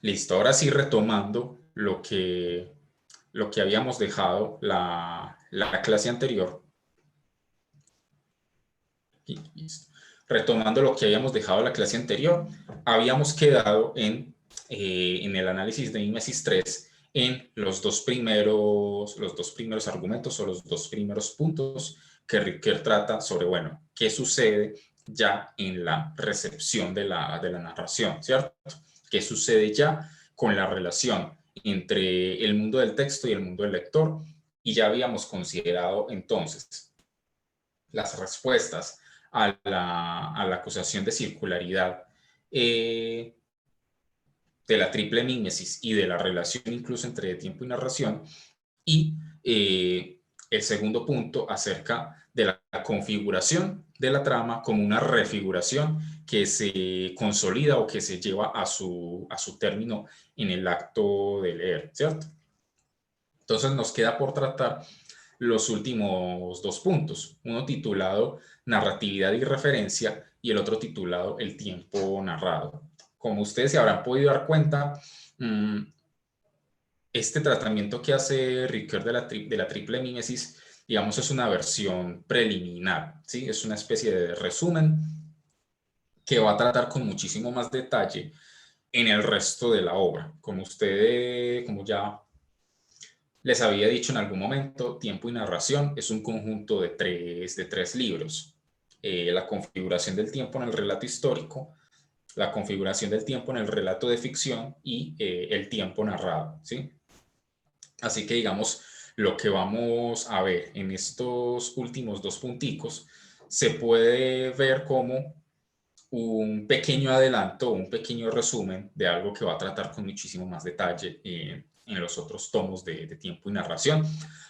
Listo, ahora sí retomando lo que habíamos dejado la clase anterior. Listo. Retomando lo que habíamos dejado la clase anterior, habíamos quedado en el análisis de mimesis 3 en los dos primeros argumentos o los dos primeros puntos que Ricker trata sobre, bueno, qué sucede ya en la recepción de la narración, ¿cierto? ¿Qué sucede ya con la relación entre el mundo del texto y el mundo del lector? Y ya habíamos considerado entonces las respuestas a la acusación de circularidad de la triple mímesis y de la relación incluso entre tiempo y narración, y el segundo punto acerca de la configuración de la trama como una refiguración que se consolida o que se lleva a su término en el acto de leer, ¿cierto? Entonces nos queda por tratar los últimos dos puntos, uno titulado narratividad y referencia y el otro titulado el tiempo narrado. Como ustedes se habrán podido dar cuenta, este tratamiento que hace Ricoeur de la triple mímesis, digamos, es una versión preliminar, ¿sí? Es una especie de resumen que va a tratar con muchísimo más detalle en el resto de la obra. Como ya les había dicho en algún momento, Tiempo y Narración es un conjunto de tres libros. La configuración del tiempo en el relato histórico, la configuración del tiempo en el relato de ficción y el tiempo narrado, ¿sí? Así que digamos, lo que vamos a ver en estos últimos dos punticos se puede ver como un pequeño adelanto, un pequeño resumen de algo que va a tratar con muchísimo más detalle en los otros tomos de tiempo y narración.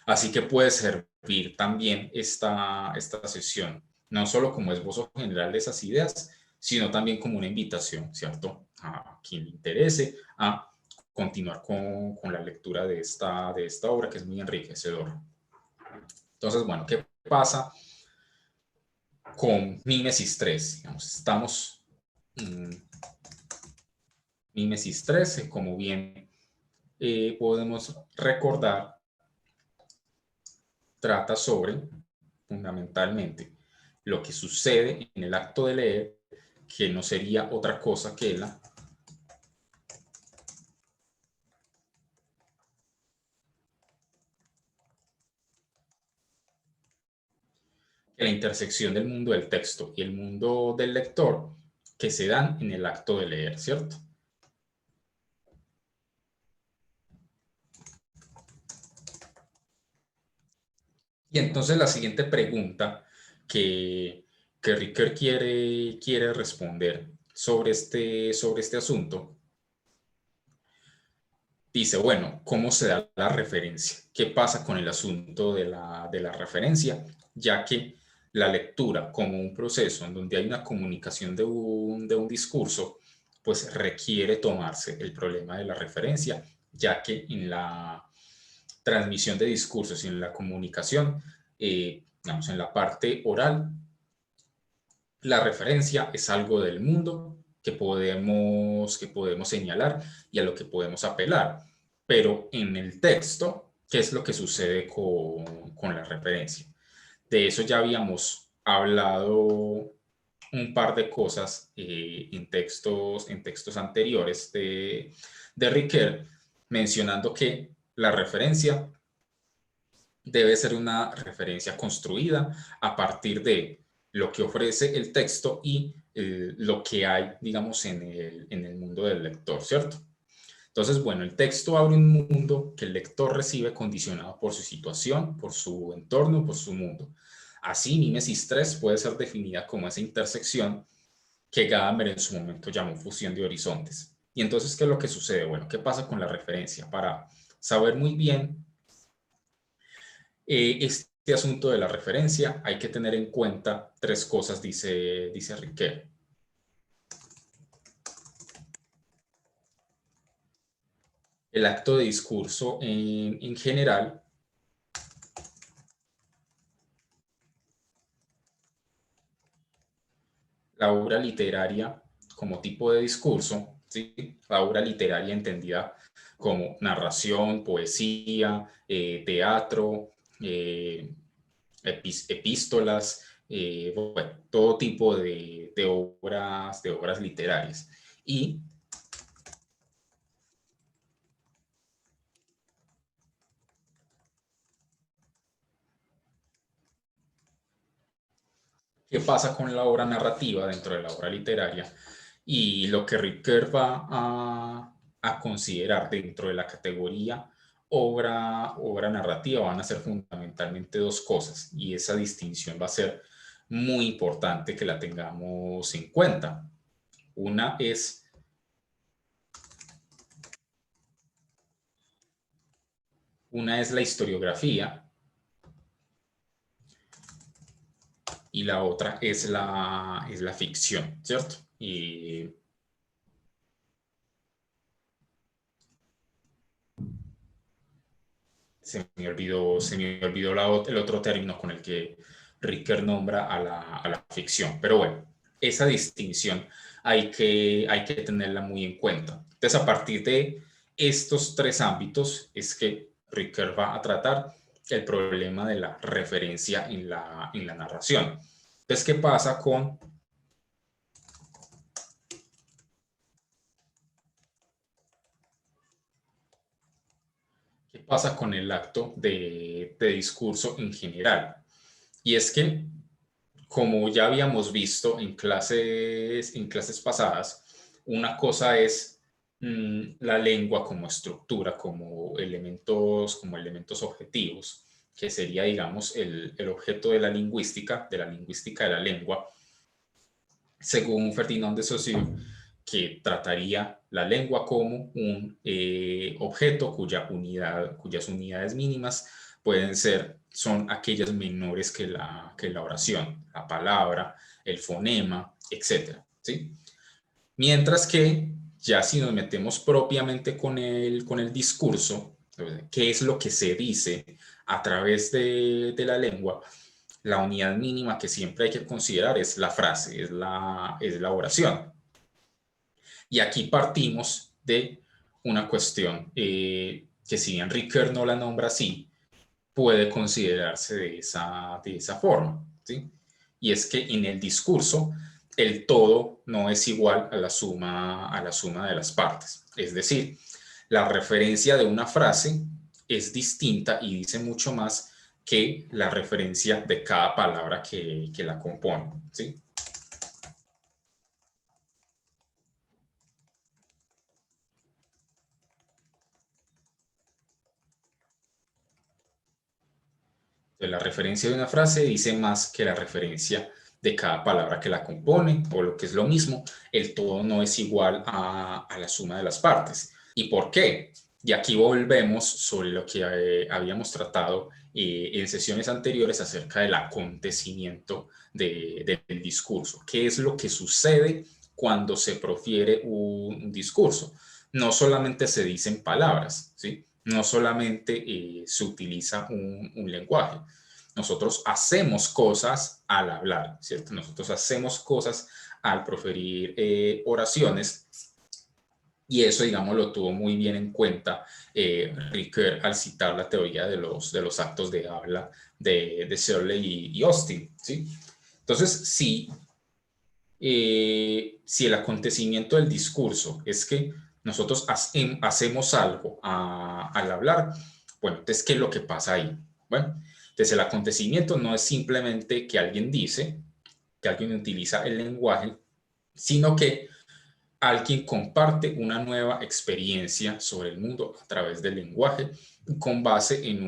Así que puede servir también esta sesión, no solo como esbozo general de esas ideas, sino también como una invitación, ¿cierto? A quien le interese a continuar con la lectura de esta obra que es muy enriquecedora. Entonces, bueno, ¿qué pasa con Mímesis 3? Digamos, estamos Mímesis 13, como bien podemos recordar, trata sobre, fundamentalmente, lo que sucede en el acto de leer, que no sería otra cosa que la intersección del mundo del texto y el mundo del lector que se dan en el acto de leer, ¿cierto? Y entonces la siguiente pregunta que Ricker quiere responder sobre este asunto dice, bueno, ¿cómo se da la referencia? ¿Qué pasa con el asunto de la referencia? Ya que la lectura como un proceso en donde hay una comunicación de un discurso, pues requiere tomarse el problema de la referencia, ya que en la transmisión de discursos y en la comunicación, digamos, en la parte oral, la referencia es algo del mundo que podemos señalar y a lo que podemos apelar. Pero en el texto, ¿qué es lo que sucede con la referencia? De eso ya habíamos hablado un par de cosas en textos anteriores de Riquet, mencionando que la referencia debe ser una referencia construida a partir de lo que ofrece el texto y lo que hay, digamos, en el mundo del lector, ¿cierto? Entonces, bueno, el texto abre un mundo que el lector recibe condicionado por su situación, por su entorno, por su mundo. Así, Mimesis 3 puede ser definida como esa intersección que Gadamer en su momento llamó fusión de horizontes. Y entonces, ¿qué es lo que sucede? Bueno, ¿qué pasa con la referencia? Para saber muy bien este asunto de la referencia, hay que tener en cuenta tres cosas, dice Riquet. El acto de discurso en general, la obra literaria como tipo de discurso, ¿sí? La obra literaria entendida como narración, poesía, teatro, epístolas, bueno, todo tipo de obras literarias. Y qué pasa con la obra narrativa dentro de la obra literaria y lo que Ricker va a considerar dentro de la categoría obra narrativa van a ser fundamentalmente dos cosas y esa distinción va a ser muy importante que la tengamos en cuenta. Una es la historiografía y la otra es la ficción, ¿cierto? Y se me olvidó el otro término con el que Ricker nombra a la ficción. Pero bueno, esa distinción hay que tenerla muy en cuenta. Entonces, a partir de estos tres ámbitos es que Ricker va a tratar el problema de la referencia en la narración. Entonces, ¿qué pasa con el acto de discurso en general? Y es que, como ya habíamos visto en clases pasadas, una cosa es la lengua como estructura, como elementos objetivos, que sería, digamos, el objeto de la lingüística de la lengua, según Ferdinand de Saussure, que trataría la lengua como un objeto cuyas unidades mínimas son aquellas menores que la oración, la palabra, el fonema, etc. ¿Sí? Mientras que ya si nos metemos propiamente con el discurso, qué es lo que se dice a través de la lengua, la unidad mínima que siempre hay que considerar es la frase, es la oración. Y aquí partimos de una cuestión que si bien Ricoeur no la nombra así, puede considerarse de esa forma, ¿sí? Y es que en el discurso el todo no es igual a la suma de las partes. Es decir, la referencia de una frase es distinta y dice mucho más que la referencia de cada palabra que la compone, ¿sí? La referencia de una frase dice más que la referencia de cada palabra que la compone, o lo que es lo mismo, el todo no es igual a la suma de las partes. ¿Y por qué? Y aquí volvemos sobre lo que habíamos tratado en sesiones anteriores acerca del acontecimiento del discurso. ¿Qué es lo que sucede cuando se profiere un discurso? No solamente se dicen palabras, ¿sí? No solamente se utiliza un lenguaje. Nosotros hacemos cosas al hablar, ¿cierto? Nosotros hacemos cosas al proferir oraciones y eso, digamos, lo tuvo muy bien en cuenta Ricoeur al citar la teoría de los actos de habla de Searle y Austin, ¿sí? Entonces, si el acontecimiento del discurso es que nosotros hacemos algo al hablar, bueno, entonces, ¿qué es lo que pasa ahí? Bueno, entonces el acontecimiento no es simplemente que alguien dice, que alguien utiliza el lenguaje, sino que alguien comparte una nueva experiencia sobre el mundo a través del lenguaje con base en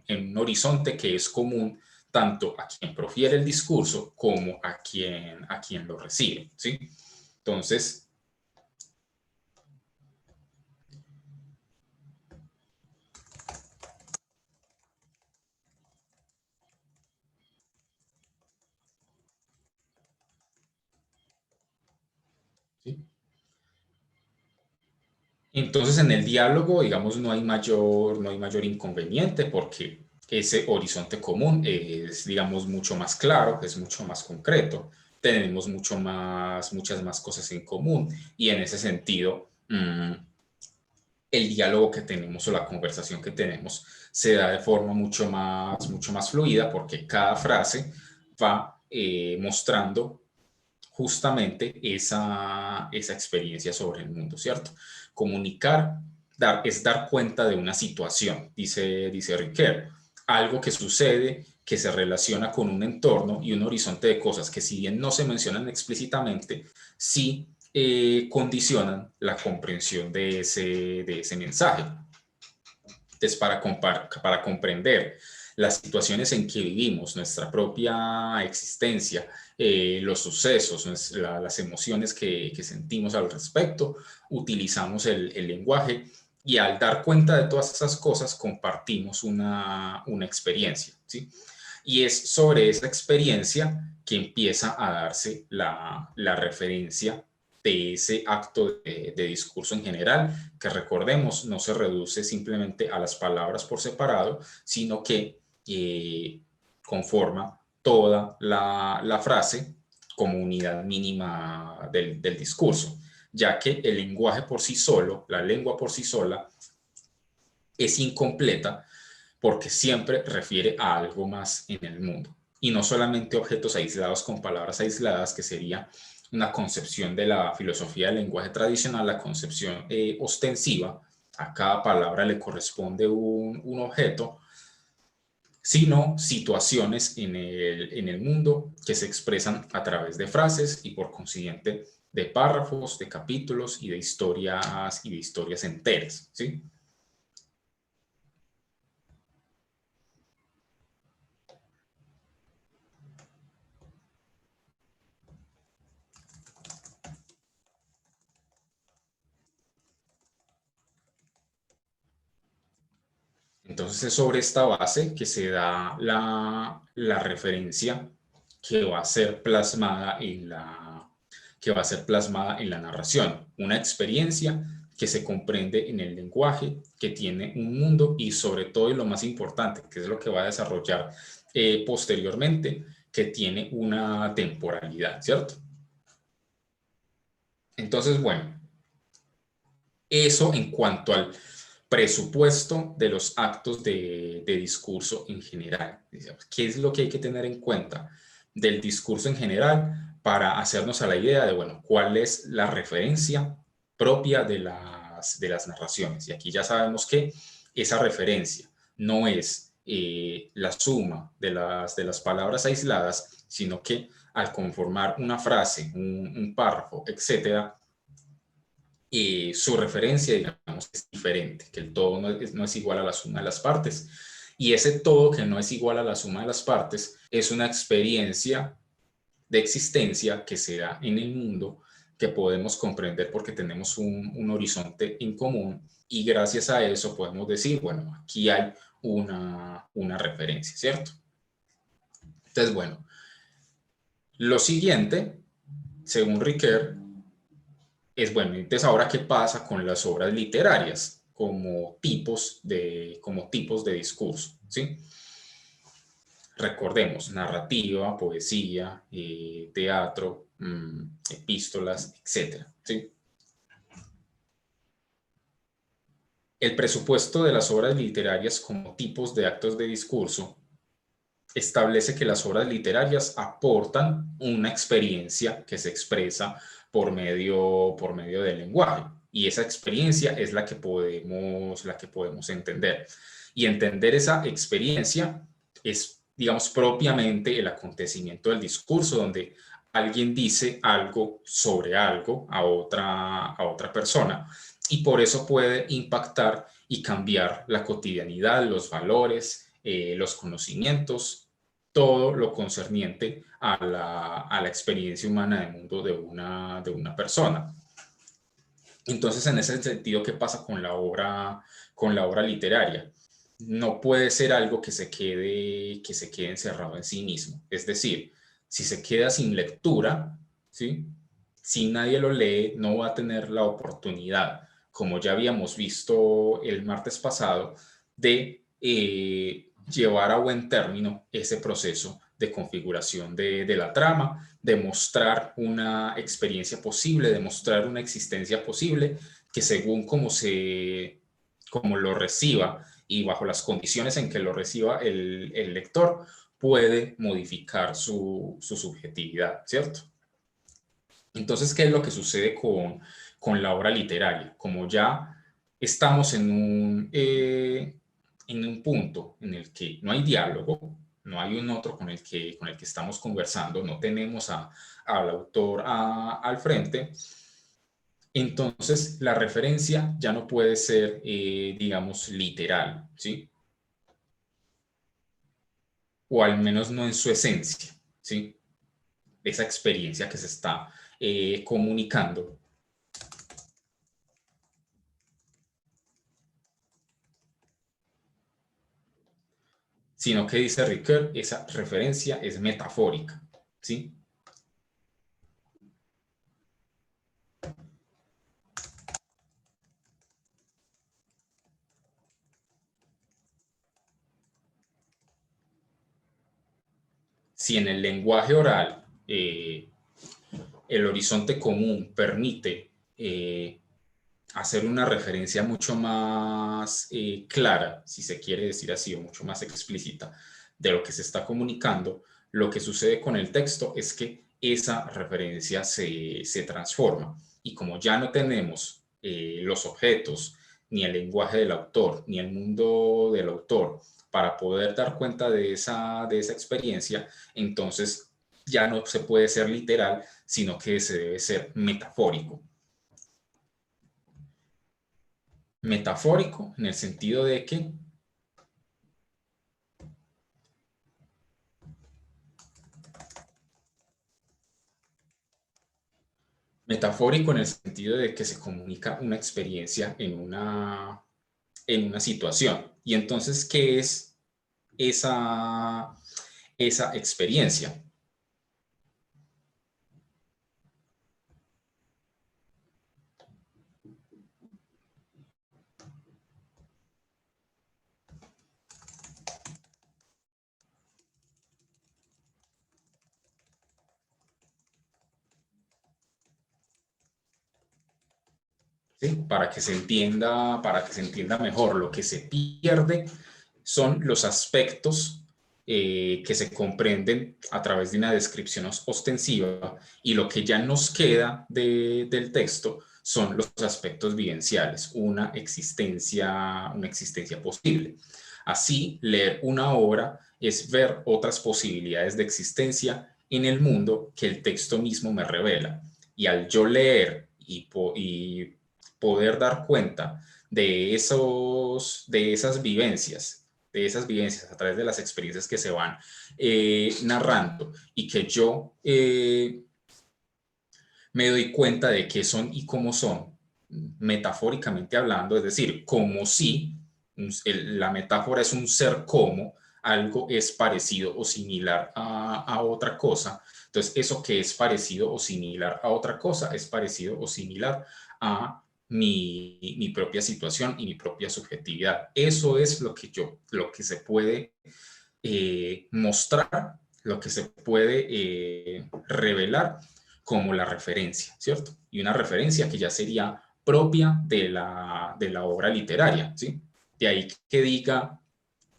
un horizonte que es común tanto a quien profiere el discurso como a quien lo recibe, ¿sí? Entonces, ¿sí? Entonces en el diálogo, digamos, no hay mayor inconveniente porque ese horizonte común es, digamos, mucho más claro, es mucho más concreto. tenemos muchas más cosas en común, y en ese sentido, el diálogo que tenemos o la conversación que tenemos se da de forma mucho más fluida, porque cada frase va mostrando justamente esa experiencia sobre el mundo, ¿cierto? Comunicar es dar cuenta de una situación, dice Riquet, algo que sucede, que se relaciona con un entorno y un horizonte de cosas que, si bien no se mencionan explícitamente, sí condicionan la comprensión de ese mensaje. Entonces, para comprender las situaciones en que vivimos, nuestra propia existencia, los sucesos, las emociones que sentimos al respecto, utilizamos el lenguaje, y al dar cuenta de todas esas cosas compartimos una experiencia, ¿sí? Y es sobre esa experiencia que empieza a darse la referencia de ese acto de discurso en general, que, recordemos, no se reduce simplemente a las palabras por separado, sino que conforma toda la frase como unidad mínima del discurso, ya que el lenguaje por sí solo, la lengua por sí sola, es incompleta, porque siempre refiere a algo más en el mundo, y no solamente objetos aislados con palabras aisladas, que sería una concepción de la filosofía del lenguaje tradicional, la concepción ostensiva. A cada palabra le corresponde un objeto, sino situaciones en el mundo que se expresan a través de frases, y por consiguiente de párrafos, de capítulos y de historias enteras, ¿sí? Entonces es sobre esta base que se da la referencia que va a ser plasmada en la narración. Una experiencia que se comprende en el lenguaje, que tiene un mundo, y sobre todo, y lo más importante, que es lo que va a desarrollar posteriormente, que tiene una temporalidad, ¿cierto? Entonces, bueno, eso en cuanto al presupuesto de los actos de discurso en general. ¿Qué es lo que hay que tener en cuenta del discurso en general para hacernos a la idea de, bueno, cuál es la referencia propia de las narraciones? Y aquí ya sabemos que esa referencia no es la suma de las palabras aisladas, sino que al conformar una frase, un párrafo, etcétera, su referencia, digamos, es diferente, que el todo no es igual a la suma de las partes. Y ese todo, que no es igual a la suma de las partes, es una experiencia de existencia que se da en el mundo, que podemos comprender porque tenemos un horizonte en común, y gracias a eso podemos decir, bueno, aquí hay una referencia, ¿cierto? Entonces, bueno, lo siguiente, según Riquet, es, bueno, entonces ahora, ¿qué pasa con las obras literarias como tipos de discurso? ¿Sí? Recordemos, narrativa, poesía, teatro, epístolas, etcétera, ¿sí? El presupuesto de las obras literarias como tipos de actos de discurso establece que las obras literarias aportan una experiencia que se expresa por medio del lenguaje, y esa experiencia es la que podemos entender. Y entender esa experiencia es, digamos, propiamente el acontecimiento del discurso, donde alguien dice algo sobre algo a otra persona, y por eso puede impactar y cambiar la cotidianidad, los valores, los conocimientos, todo lo concerniente a la experiencia humana del mundo de una persona. Entonces, en ese sentido, ¿qué pasa con la obra literaria? No puede ser algo que se quede encerrado en sí mismo. Es decir, si se queda sin lectura, ¿sí? Si nadie lo lee, no va a tener la oportunidad, como ya habíamos visto el martes pasado, de llevar a buen término ese proceso de configuración de la trama, de mostrar una experiencia posible, de mostrar una existencia posible, que según como lo reciba y bajo las condiciones en que lo reciba el lector, puede modificar su subjetividad, ¿cierto? Entonces, ¿qué es lo que sucede con la obra literaria? Como ya estamos en un punto en el que no hay diálogo, no hay un otro con el que estamos conversando, no tenemos al autor al frente, entonces la referencia ya no puede ser, digamos, literal, ¿sí? O al menos no en su esencia, ¿sí? Esa experiencia que se está comunicando, sino que dice Ricoeur, esa referencia es metafórica, ¿sí? Si en el lenguaje oral el horizonte común permite hacer una referencia mucho más clara, si se quiere decir así, o mucho más explícita de lo que se está comunicando, lo que sucede con el texto es que esa referencia se transforma. Y como ya no tenemos los objetos, ni el lenguaje del autor, ni el mundo del autor, para poder dar cuenta de esa experiencia, entonces ya no se puede ser literal, sino que se debe ser metafórico. Metafórico en el sentido de que metafórico en el sentido de que se comunica una experiencia en una situación. Y entonces, ¿qué es esa experiencia? ¿Sí? Para que se entienda mejor, lo que se pierde son los aspectos que se comprenden a través de una descripción ostensiva, y lo que ya nos queda del texto son los aspectos vivenciales, una existencia posible. Así, leer una obra es ver otras posibilidades de existencia en el mundo que el texto mismo me revela. Y al yo leer y poder dar cuenta de esas vivencias a través de las experiencias que se van narrando, y que yo me doy cuenta de qué son y cómo son, metafóricamente hablando, es decir, como si la metáfora es un ser como algo es parecido o similar a otra cosa. Entonces, eso que es parecido o similar a otra cosa es parecido o similar a mi propia situación y mi propia subjetividad. Eso es lo que se puede mostrar, lo que se puede revelar como la referencia, ¿cierto? Y una referencia que ya sería propia de la obra literaria, ¿sí? De ahí que diga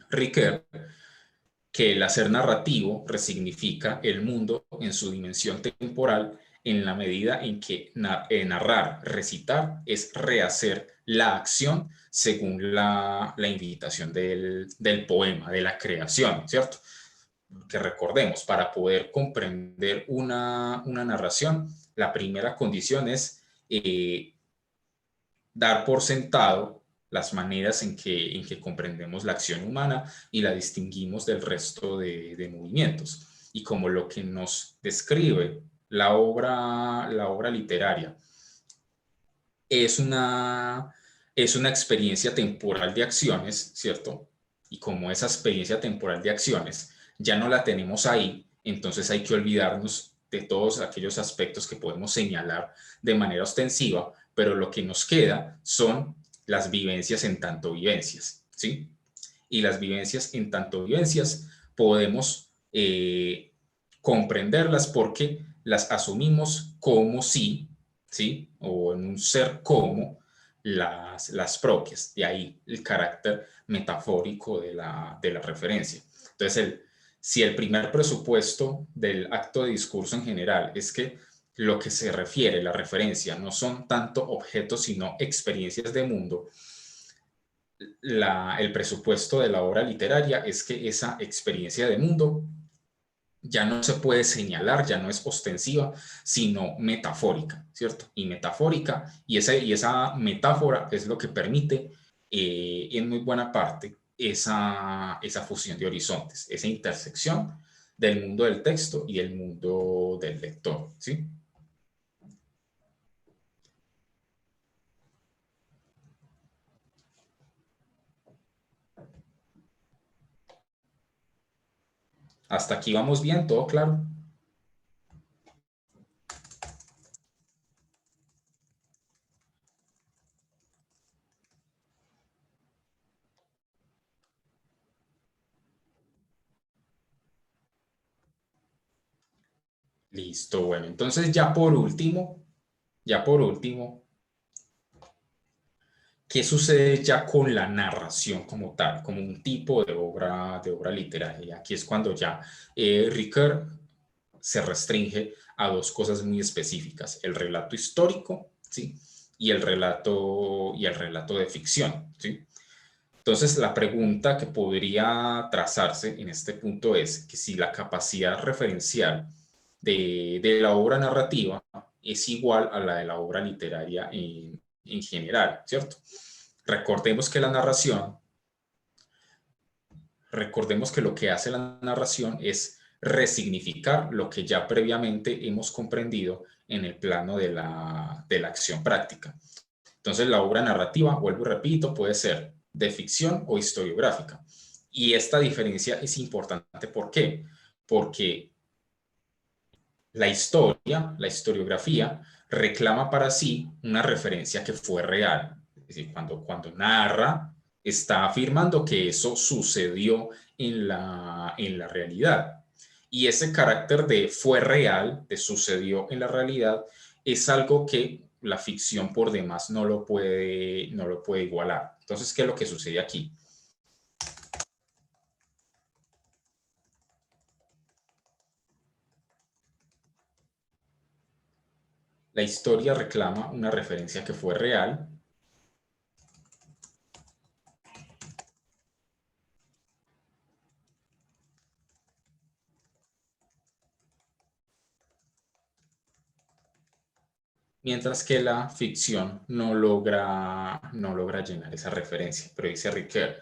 Ricoeur que el hacer narrativo resignifica el mundo en su dimensión temporal, en la medida en que narrar, recitar, es rehacer la acción según la invitación del poema, de la creación, ¿cierto? Que recordemos, para poder comprender una narración, la primera condición es dar por sentado las maneras en que comprendemos la acción humana y la distinguimos del resto de movimientos. Y como lo que nos describe la obra literaria es una experiencia temporal de acciones, ¿cierto? Y como esa experiencia temporal de acciones ya no la tenemos ahí, entonces hay que olvidarnos de todos aquellos aspectos que podemos señalar de manera ostensiva, pero lo que nos queda son las vivencias en tanto vivencias, ¿sí? Y las vivencias en tanto vivencias podemos comprenderlas porque las asumimos como sí, ¿sí? O en un ser como las propias. De ahí el carácter metafórico de la referencia. Entonces, si el primer presupuesto del acto de discurso en general es que lo que se refiere, la referencia, no son tanto objetos, sino experiencias de mundo, el presupuesto de la obra literaria es que esa experiencia de mundo ya no se puede señalar, ya no es ostensiva, sino metafórica, ¿cierto? Y metafórica, y esa metáfora es lo que permite, en muy buena parte, esa fusión de horizontes, esa intersección del mundo del texto y el mundo del lector, ¿sí? Hasta aquí vamos bien, todo claro. Listo, bueno, entonces ya por último, ¿qué sucede ya con la narración como tal, como un tipo de obra literaria? Aquí es cuando ya Ricoeur se restringe a dos cosas muy específicas, el relato histórico, ¿sí? Y el relato de ficción, ¿sí? Entonces, la pregunta que podría trazarse en este punto es que si la capacidad referencial de la obra narrativa es igual a la de la obra literaria en general, ¿cierto? Recordemos que la narración, recordemos que lo que hace la narración es resignificar lo que ya previamente hemos comprendido en el plano de la acción práctica. Entonces, la obra narrativa, vuelvo y repito, puede ser de ficción o historiográfica. Y esta diferencia es importante. ¿Por qué? Porque la historia, la historiografía, reclama para sí una referencia que fue real. Es decir, cuando narra, está afirmando que eso sucedió en la realidad. Y ese carácter de fue real, de sucedió en la realidad, es algo que la ficción por demás no lo puede igualar. Entonces, ¿qué es lo que sucede aquí? La historia reclama una referencia que fue real, mientras que la ficción no logra llenar esa referencia. Pero dice Riquet,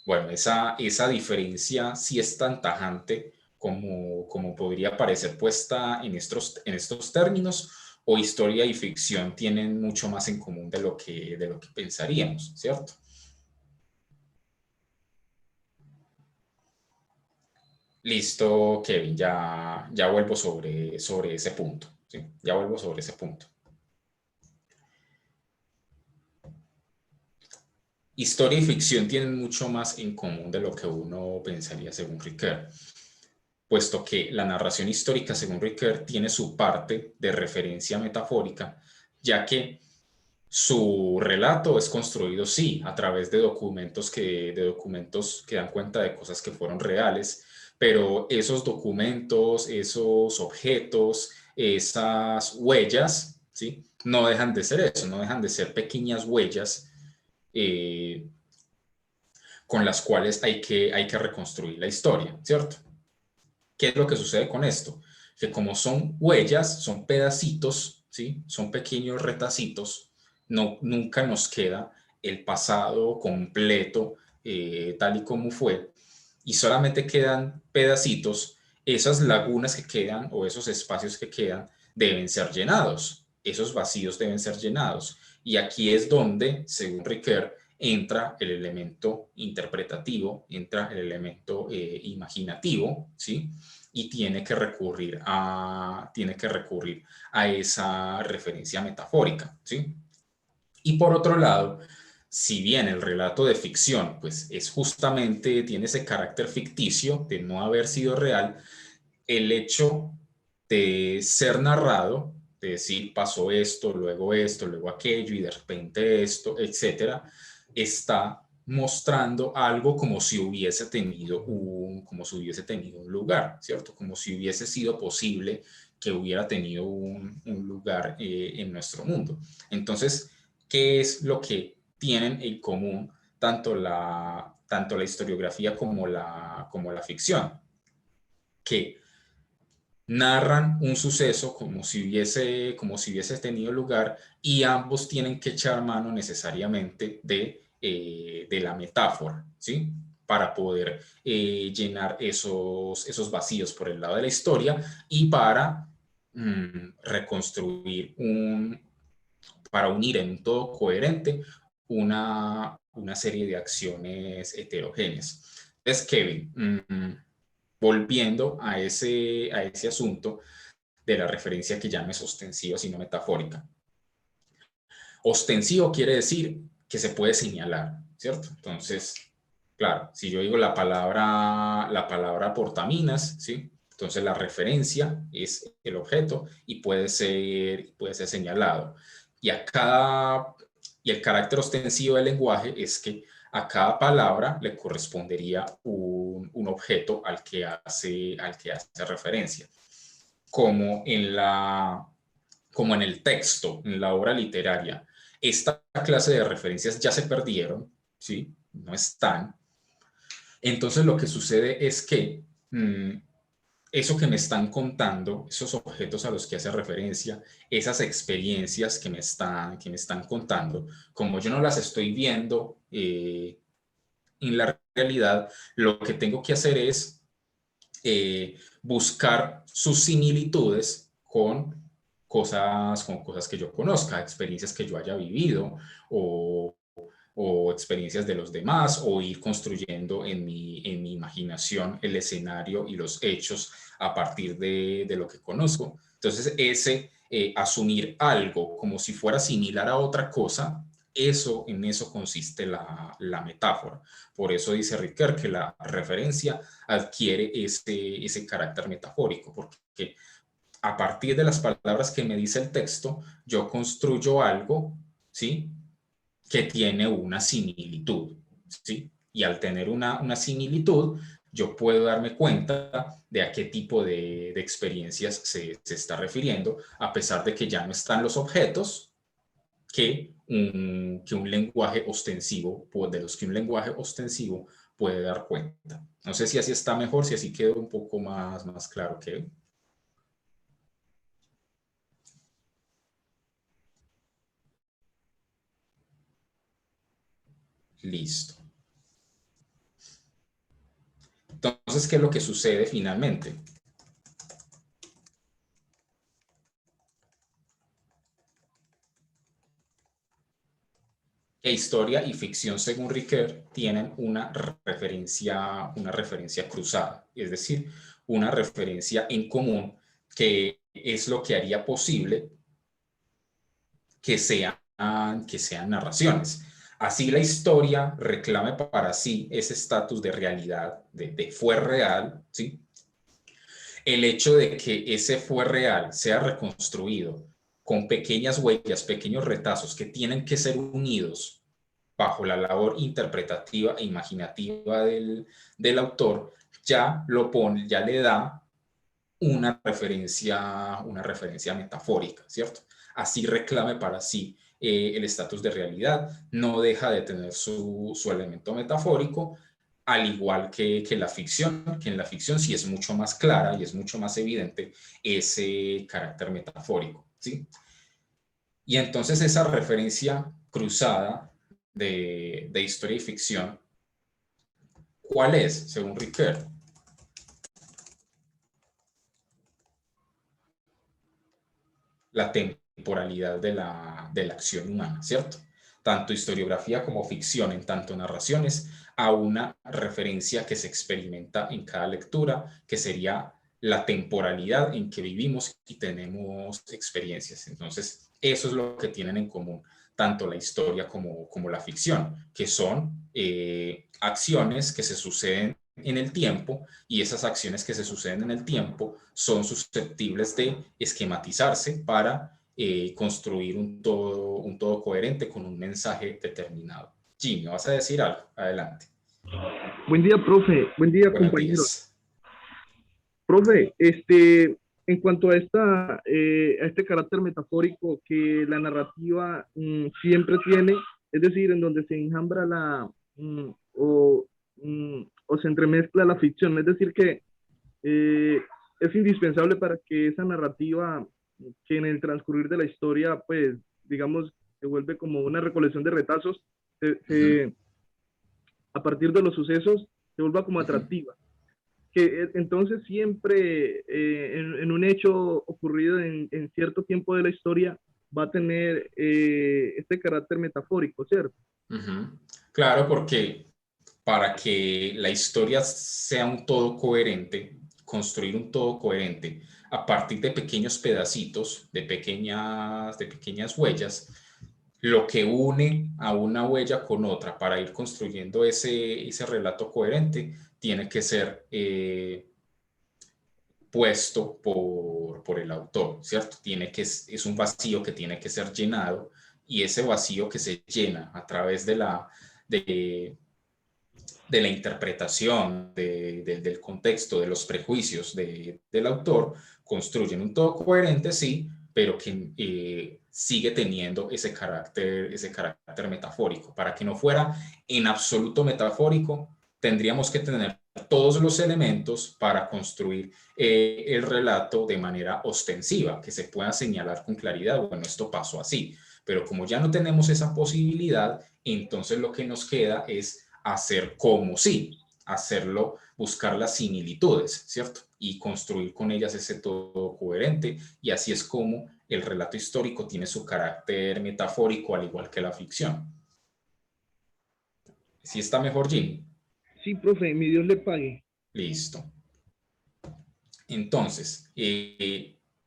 bueno, esa diferencia sí es tan tajante como podría parecer puesta en estos términos, o historia y ficción tienen mucho más en común de lo que pensaríamos, ¿cierto? Listo, Kevin, ya vuelvo sobre ese punto, ¿sí? Ya vuelvo sobre ese punto. Historia y ficción tienen mucho más en común de lo que uno pensaría según Ricoeur, puesto que la narración histórica, según Ricoeur, tiene su parte de referencia metafórica, ya que su relato es construido, sí, a través de documentos que dan cuenta de cosas que fueron reales, pero esos documentos, esos objetos, esas huellas, ¿sí? No dejan de ser eso, no dejan de ser pequeñas huellas, eh, con las cuales hay que reconstruir la historia, ¿cierto? ¿Qué es lo que sucede con esto? Que como son huellas, son pedacitos, ¿sí? Son pequeños retacitos, nunca nos queda el pasado completo, tal y como fue, y solamente quedan pedacitos. Esas lagunas que quedan o esos espacios que quedan deben ser llenados, esos vacíos deben ser llenados. Y aquí es donde, según Ricoeur, entra el elemento interpretativo, entra el elemento imaginativo, ¿sí? Y tiene que recurrir a esa referencia metafórica, ¿sí? Y por otro lado, si bien el relato de ficción pues es justamente, tiene ese carácter ficticio de no haber sido real, el hecho de ser narrado, de decir pasó esto, luego aquello y de repente esto, etcétera, está mostrando algo como si hubiese tenido un lugar, ¿cierto? Como si hubiese sido posible que hubiera tenido un lugar en nuestro mundo. Entonces, ¿qué es lo que tienen en común tanto la historiografía como la ficción? Que narran un suceso como si hubiese tenido lugar y ambos tienen que echar mano necesariamente de la metáfora, ¿sí? Para poder llenar esos vacíos por el lado de la historia y para reconstruir para unir en un todo coherente una serie de acciones heterogéneas. Entonces, Kevin, volviendo a ese asunto de la referencia que ya no es ostensiva, sino metafórica. Ostensivo quiere decir que se puede señalar, ¿cierto? Entonces, claro, si yo digo la palabra portaminas, ¿sí? Entonces la referencia es el objeto y puede ser señalado. Y, y el carácter ostensivo del lenguaje es que a cada palabra le correspondería un objeto al que hace referencia. Como como en el texto, en la obra literaria, esta clase de referencias ya se perdieron, ¿sí? No están. Entonces lo que sucede es que eso que me están contando, esos objetos a los que hace referencia, esas experiencias que me están contando, como yo no las estoy viendo en la realidad, lo que tengo que hacer es buscar sus similitudes con cosas que yo conozca, experiencias que yo haya vivido o, o experiencias de los demás, o ir construyendo en mi imaginación el escenario y los hechos a partir de lo que conozco. Entonces, asumir algo como si fuera similar a otra cosa, en eso consiste la metáfora. Por eso dice Ricoeur que la referencia adquiere ese carácter metafórico, porque a partir de las palabras que me dice el texto, yo construyo algo, ¿sí? Que tiene una similitud, ¿sí? Y al tener una similitud, yo puedo darme cuenta de a qué tipo de experiencias se está refiriendo, a pesar de que ya no están los objetos que un lenguaje ostensivo, de los que un lenguaje ostensivo puede dar cuenta. No sé si así está mejor, si así quedó un poco más claro que... Listo. Entonces, ¿qué es lo que sucede finalmente? Que historia y ficción, según Ricoeur, tienen una referencia cruzada, es decir, una referencia en común que es lo que haría posible que sean narraciones. Así la historia reclame para sí ese estatus de realidad, de fue real, ¿sí? El hecho de que ese fue real sea reconstruido con pequeñas huellas, pequeños retazos que tienen que ser unidos bajo la labor interpretativa e imaginativa del autor, ya lo pone, ya le da una referencia metafórica, ¿cierto? Así reclame para sí el estatus de realidad, no deja de tener su elemento metafórico, al igual que la ficción, que en la ficción sí es mucho más clara y es mucho más evidente ese carácter metafórico, ¿sí? Y entonces esa referencia cruzada de historia y ficción, ¿cuál es, según Ricoeur? La temporalidad de la acción humana, ¿cierto? Tanto historiografía como ficción, en tanto narraciones, a una referencia que se experimenta en cada lectura, que sería la temporalidad en que vivimos y tenemos experiencias. Entonces, Eso es lo que tienen en común tanto la historia como la ficción, que son acciones que se suceden en el tiempo, y esas acciones que se suceden en el tiempo son susceptibles de esquematizarse para construir un todo coherente con un mensaje determinado. Jimmy, ¿vas a decir algo? Adelante. Buen día, profe. Buen día, Buenos compañeros. días. Profe, en cuanto a a este carácter metafórico que la narrativa siempre tiene, es decir, en donde se enjambra o se entremezcla la ficción, es decir, que eh, es indispensable para que esa narrativa, que en el transcurrir de la historia, pues, digamos, se vuelve como una recolección de retazos, se, Uh -huh, se, a partir de los sucesos, se vuelva como uh -huh. atractiva. Que entonces siempre en un hecho ocurrido en cierto tiempo de la historia va a tener este carácter metafórico, ¿cierto? Uh -huh. Claro, porque para que la historia sea un todo coherente, construir un todo coherente a partir de pequeños pedacitos, de pequeñas huellas, lo que une a una huella con otra para ir construyendo ese relato coherente tiene que ser puesto por el autor, ¿cierto? Es un vacío que tiene que ser llenado, y ese vacío que se llena a través de, de la interpretación, del contexto, de los prejuicios del autor, construyen un todo coherente, sí, pero que sigue teniendo ese carácter metafórico. Para que no fuera en absoluto metafórico, tendríamos que tener todos los elementos para construir el relato de manera ostensiva, que se pueda señalar con claridad, bueno, esto pasó así. Pero como ya no tenemos esa posibilidad, entonces lo que nos queda es hacer como sí, hacerlo, buscar las similitudes, ¿cierto? Y construir con ellas ese todo coherente, y así es como el relato histórico tiene su carácter metafórico, al igual que la ficción. ¿Sí está mejor, Jim? Sí, profe, mi Dios le pague. Listo. Entonces,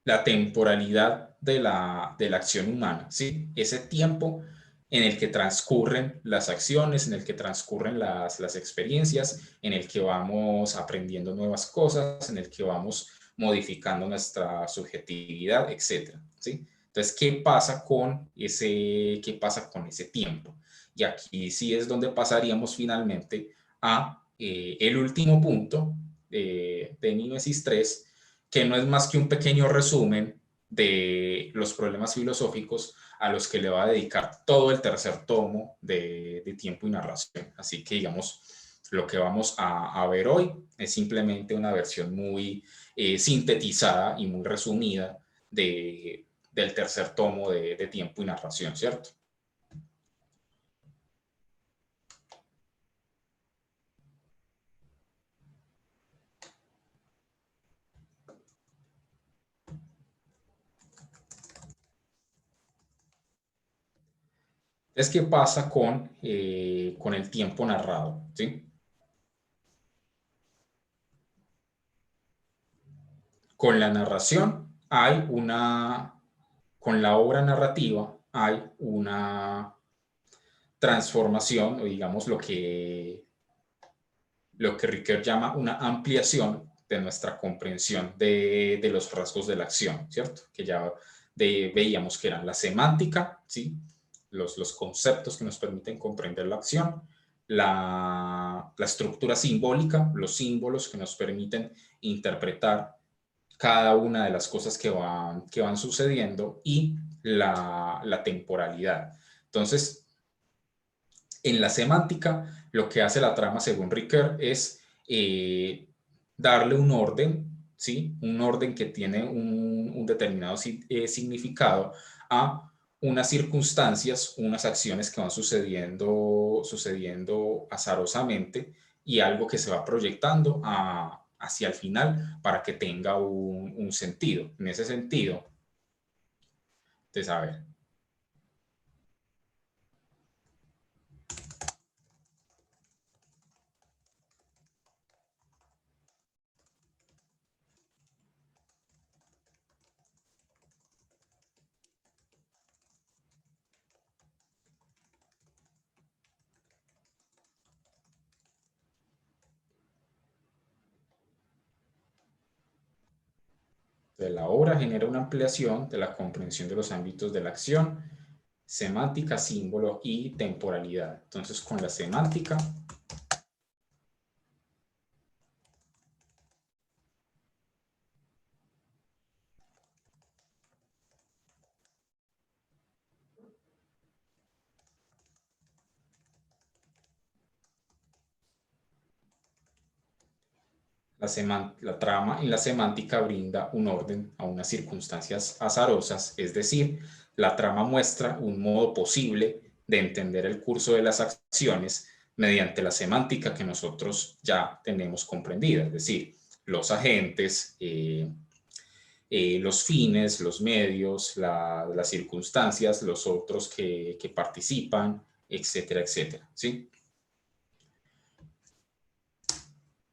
la temporalidad de la acción humana, ¿sí? Ese tiempo en el que transcurren las acciones, en el que transcurren las experiencias, en el que vamos aprendiendo nuevas cosas, en el que vamos modificando nuestra subjetividad, etcétera, ¿sí? Entonces, ¿qué pasa con ese tiempo? Y aquí sí es donde pasaríamos finalmente a el último punto de Mimesis 3, que no es más que un pequeño resumen de los problemas filosóficos a los que le va a dedicar todo el tercer tomo de Tiempo y Narración. Así que, digamos, lo que vamos a ver hoy es simplemente una versión muy sintetizada y muy resumida del tercer tomo de Tiempo y Narración, ¿cierto? Entonces, ¿qué pasa con el tiempo narrado? ¿Sí? Con la narración con la obra narrativa hay una transformación, o digamos lo que Ricoeur llama una ampliación de nuestra comprensión de los rasgos de la acción, ¿cierto? Que ya veíamos que eran la semántica, ¿sí? Los conceptos que nos permiten comprender la acción, la estructura simbólica, los símbolos que nos permiten interpretar cada una de las cosas que van sucediendo, y la temporalidad. Entonces, en la semántica, lo que hace la trama, según Ricoeur, es darle un orden, ¿sí? Un orden que tiene un determinado significado a unas circunstancias, unas acciones que van sucediendo azarosamente, y algo que se va proyectando hacia el final para que tenga un sentido. En ese sentido, de saber. Entonces, la obra genera una ampliación de la comprensión de los ámbitos de la acción, semántica, símbolo y temporalidad. Entonces, con la semántica la trama en la semántica brinda un orden a unas circunstancias azarosas, es decir, la trama muestra un modo posible de entender el curso de las acciones mediante la semántica que nosotros ya tenemos comprendida, es decir, los agentes, los fines, los medios, las circunstancias, los otros que participan, etcétera, etcétera, ¿sí?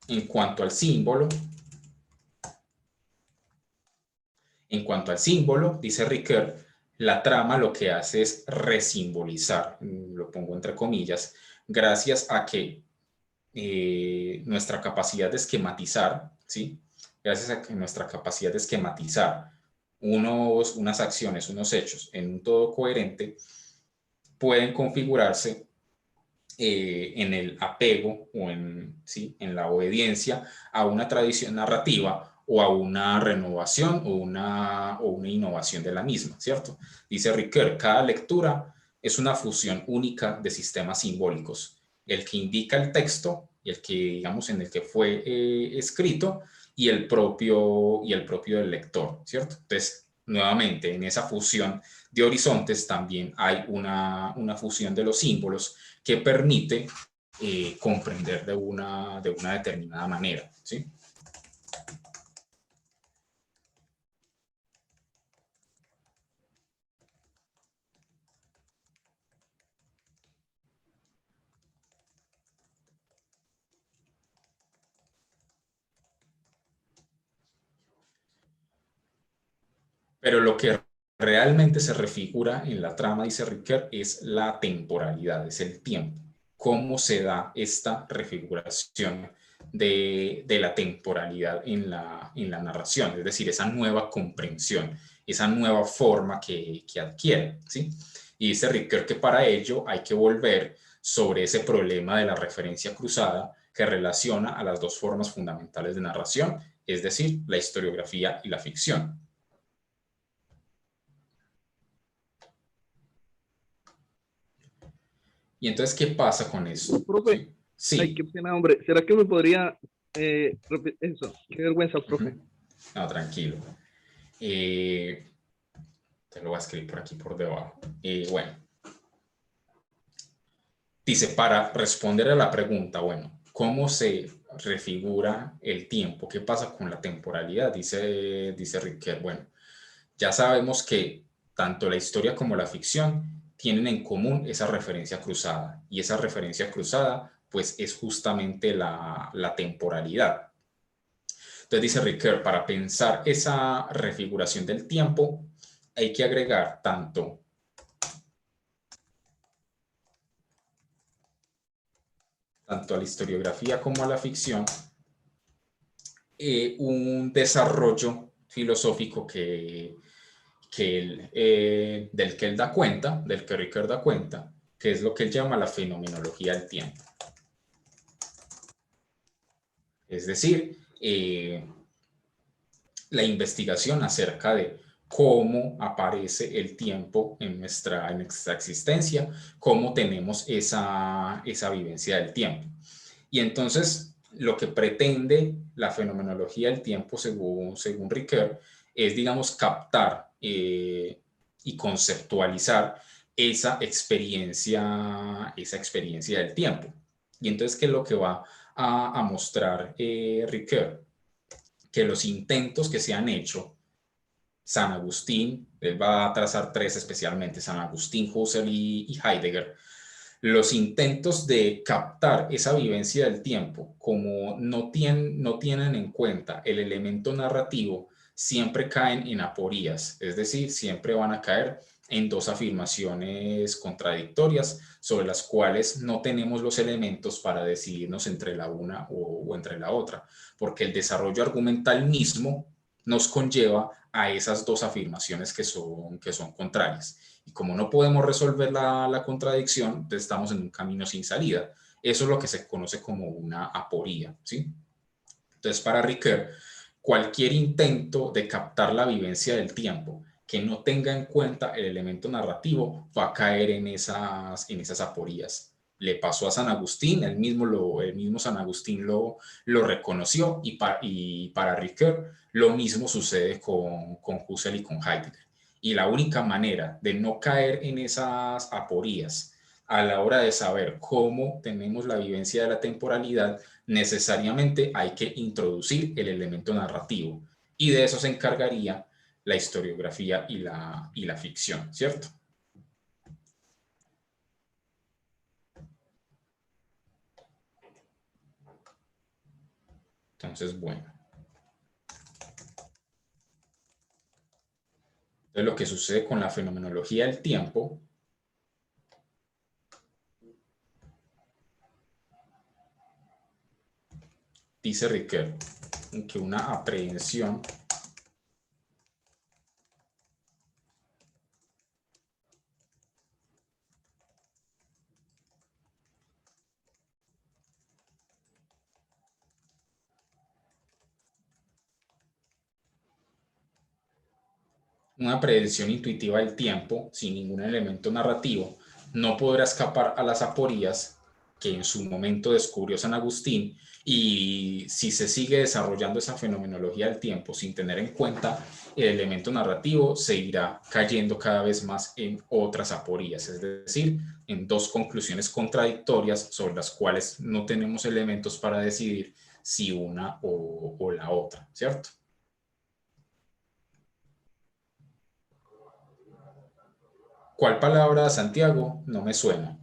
En cuanto al símbolo, dice Ricoeur, la trama lo que hace es resimbolizar, lo pongo entre comillas, gracias a que nuestra capacidad de esquematizar, ¿sí? Gracias a que nuestra capacidad de esquematizar unas acciones, unos hechos en un todo coherente, pueden configurarse en el apego o en la obediencia a una tradición narrativa o a una renovación o una innovación de la misma, ¿cierto? Dice Ricoeur, cada lectura es una fusión única de sistemas simbólicos, el que indica el texto y el que, digamos, en el que fue escrito y el propio del lector, ¿cierto? Entonces, nuevamente, en esa fusión de horizontes también hay una fusión de los símbolos que permite comprender de una determinada manera, ¿sí? Pero lo que realmente se refigura en la trama, dice Ricoeur, es la temporalidad, es el tiempo. ¿Cómo se da esta refiguración de la temporalidad en la narración? Es decir, esa nueva comprensión, esa nueva forma que adquiere, ¿sí? Y dice Ricoeur que para ello hay que volver sobre ese problema de la referencia cruzada que relaciona a las dos formas fundamentales de narración, es decir, la historiografía y la ficción. Y entonces, ¿qué pasa con eso? Profe, Sí, ay, qué sí. pena, hombre. ¿Será que me podría eso? Qué vergüenza, Uh profe. -huh. No, tranquilo. Eh, te lo voy a escribir por aquí, por debajo. Bueno, dice, para responder a la pregunta, bueno, ¿cómo se refigura el tiempo? ¿Qué pasa con la temporalidad? Dice Riquet. Bueno, ya sabemos que tanto la historia como la ficción tienen en común esa referencia cruzada. Y esa referencia cruzada, pues, es justamente la temporalidad. Entonces dice Ricoeur, para pensar esa refiguración del tiempo, hay que agregar tanto a la historiografía como a la ficción un desarrollo filosófico del que él da cuenta, del que Ricoeur da cuenta, que es lo que él llama la fenomenología del tiempo. Es decir, la investigación acerca de cómo aparece el tiempo en nuestra existencia, cómo tenemos esa vivencia del tiempo. Y entonces, lo que pretende la fenomenología del tiempo, según Ricoeur, es, digamos, captar y conceptualizar esa experiencia del tiempo. Y entonces, ¿qué es lo que va a mostrar Ricoeur? Que los intentos que se han hecho, San Agustín, él va a trazar tres especialmente, San Agustín, Husserl y Heidegger, los intentos de captar esa vivencia del tiempo, como no tienen en cuenta el elemento narrativo, siempre caen en aporías, es decir, siempre van a caer en dos afirmaciones contradictorias sobre las cuales no tenemos los elementos para decidirnos entre la una o entre la otra, porque el desarrollo argumental mismo nos conlleva a esas dos afirmaciones que son contrarias. Y como no podemos resolver la contradicción, entonces estamos en un camino sin salida. Eso es lo que se conoce como una aporía, ¿sí? Entonces, para Ricoeur, cualquier intento de captar la vivencia del tiempo que no tenga en cuenta el elemento narrativo va a caer en esas aporías. Le pasó a San Agustín, el mismo San Agustín lo reconoció, y para Ricoeur lo mismo sucede con Husserl y con Heidegger. Y la única manera de no caer en esas aporías a la hora de saber cómo tenemos la vivencia de la temporalidad, necesariamente hay que introducir el elemento narrativo, y de eso se encargaría la historiografía y la ficción, ¿cierto? Entonces, bueno. Entonces, lo que sucede con la fenomenología del tiempo dice Ricoeur que una aprehensión intuitiva del tiempo sin ningún elemento narrativo no podrá escapar a las aporías que en su momento descubrió San Agustín, y si se sigue desarrollando esa fenomenología del tiempo sin tener en cuenta el elemento narrativo, se irá cayendo cada vez más en otras aporías, es decir, en dos conclusiones contradictorias sobre las cuales no tenemos elementos para decidir si una o la otra, ¿cierto? ¿Cuál palabra, Santiago? No me suena.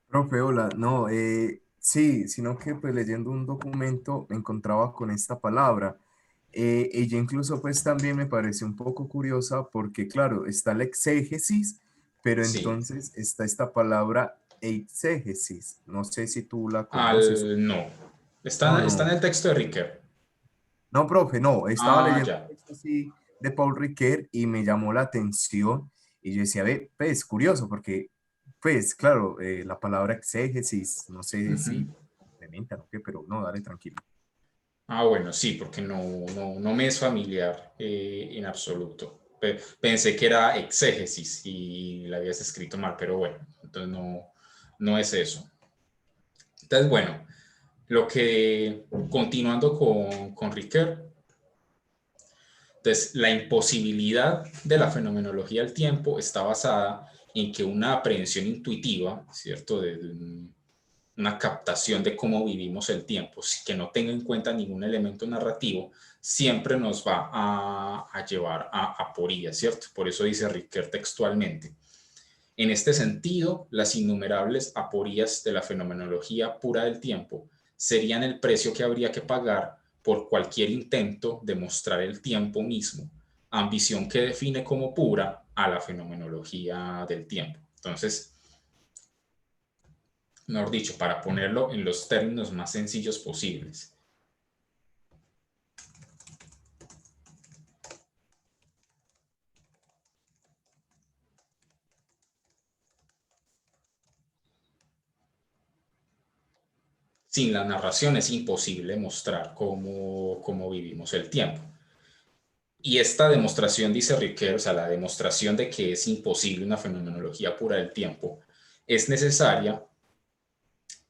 Profe, hola, no, sí, sino que pues leyendo un documento me encontraba con esta palabra. Ella incluso pues también me pareció un poco curiosa porque claro, está la exégesis, pero Sí. entonces está esta palabra exégesis. No sé si tú la conoces. No. No, Está en no, el texto de Ricker. no, profe, no, estaba Ah, leyendo un ya. texto así de Paul Ricoeur y me llamó la atención y yo decía, ve, pues curioso porque, pues claro, la palabra exégesis, no sé Ujú. si complementan o qué, pero no, dale tranquilo. Ah, bueno, sí, porque no me es familiar en absoluto. Pensé que era exégesis y la habías escrito mal, pero bueno, entonces no es eso. Entonces, bueno, continuando con Ricoeur, entonces, la imposibilidad de la fenomenología del tiempo está basada en que una aprehensión intuitiva, ¿cierto? Una captación de cómo vivimos el tiempo, que no tenga en cuenta ningún elemento narrativo, siempre nos va a llevar a aporías, ¿cierto? Por eso dice Ricoeur textualmente: en este sentido, las innumerables aporías de la fenomenología pura del tiempo serían el precio que habría que pagar por cualquier intento de mostrar el tiempo mismo, ambición que define como pura a la fenomenología del tiempo. Entonces, mejor dicho, para ponerlo en los términos más sencillos posibles, sin la narración es imposible mostrar cómo vivimos el tiempo. Y esta demostración, dice Riquet, o sea, la demostración de que es imposible una fenomenología pura del tiempo, es necesaria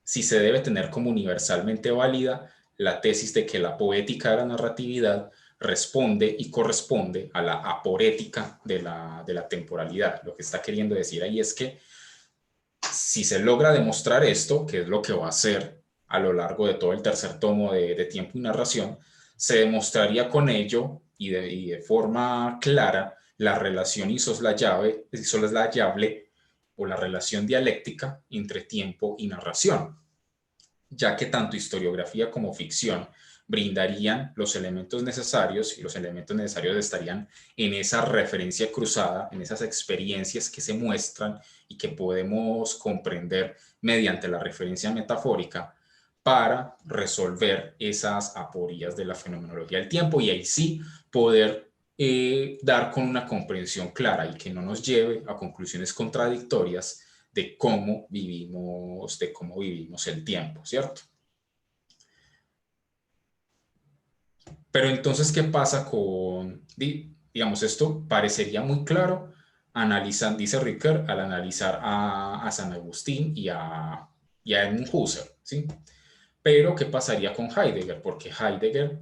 si se debe tener como universalmente válida la tesis de que la poética de la narratividad responde y corresponde a la aporética de la temporalidad. Lo que está queriendo decir ahí es que si se logra demostrar esto, que es lo que va a hacer a lo largo de todo el tercer tomo de Tiempo y Narración, se demostraría con ello y de forma clara la relación insoslayable o la relación dialéctica entre tiempo y narración, ya que tanto historiografía como ficción brindarían los elementos necesarios, y los elementos necesarios estarían en esa referencia cruzada, en esas experiencias que se muestran y que podemos comprender mediante la referencia metafórica, para resolver esas aporías de la fenomenología del tiempo y ahí sí poder dar con una comprensión clara y que no nos lleve a conclusiones contradictorias de cómo vivimos el tiempo, ¿cierto? Pero entonces, ¿qué pasa con, digamos, esto parecería muy claro, dice Ricoeur, al analizar a San Agustín y a Edmund Husserl, ¿sí? Pero, ¿qué pasaría con Heidegger? Porque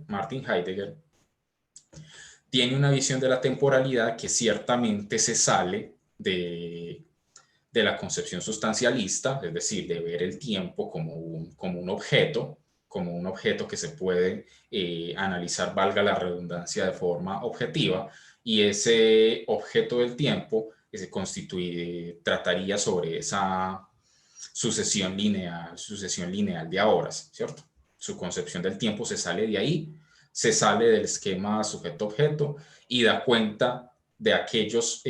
Martin Heidegger, tiene una visión de la temporalidad que ciertamente se sale de la concepción sustancialista, es decir, de ver el tiempo como un objeto que se puede analizar, valga la redundancia, de forma objetiva, y ese objeto del tiempo que se trataría sobre esa sucesión lineal de ahoras, ¿cierto? Su concepción del tiempo se sale de ahí, se sale del esquema sujeto-objeto y da cuenta de aquellos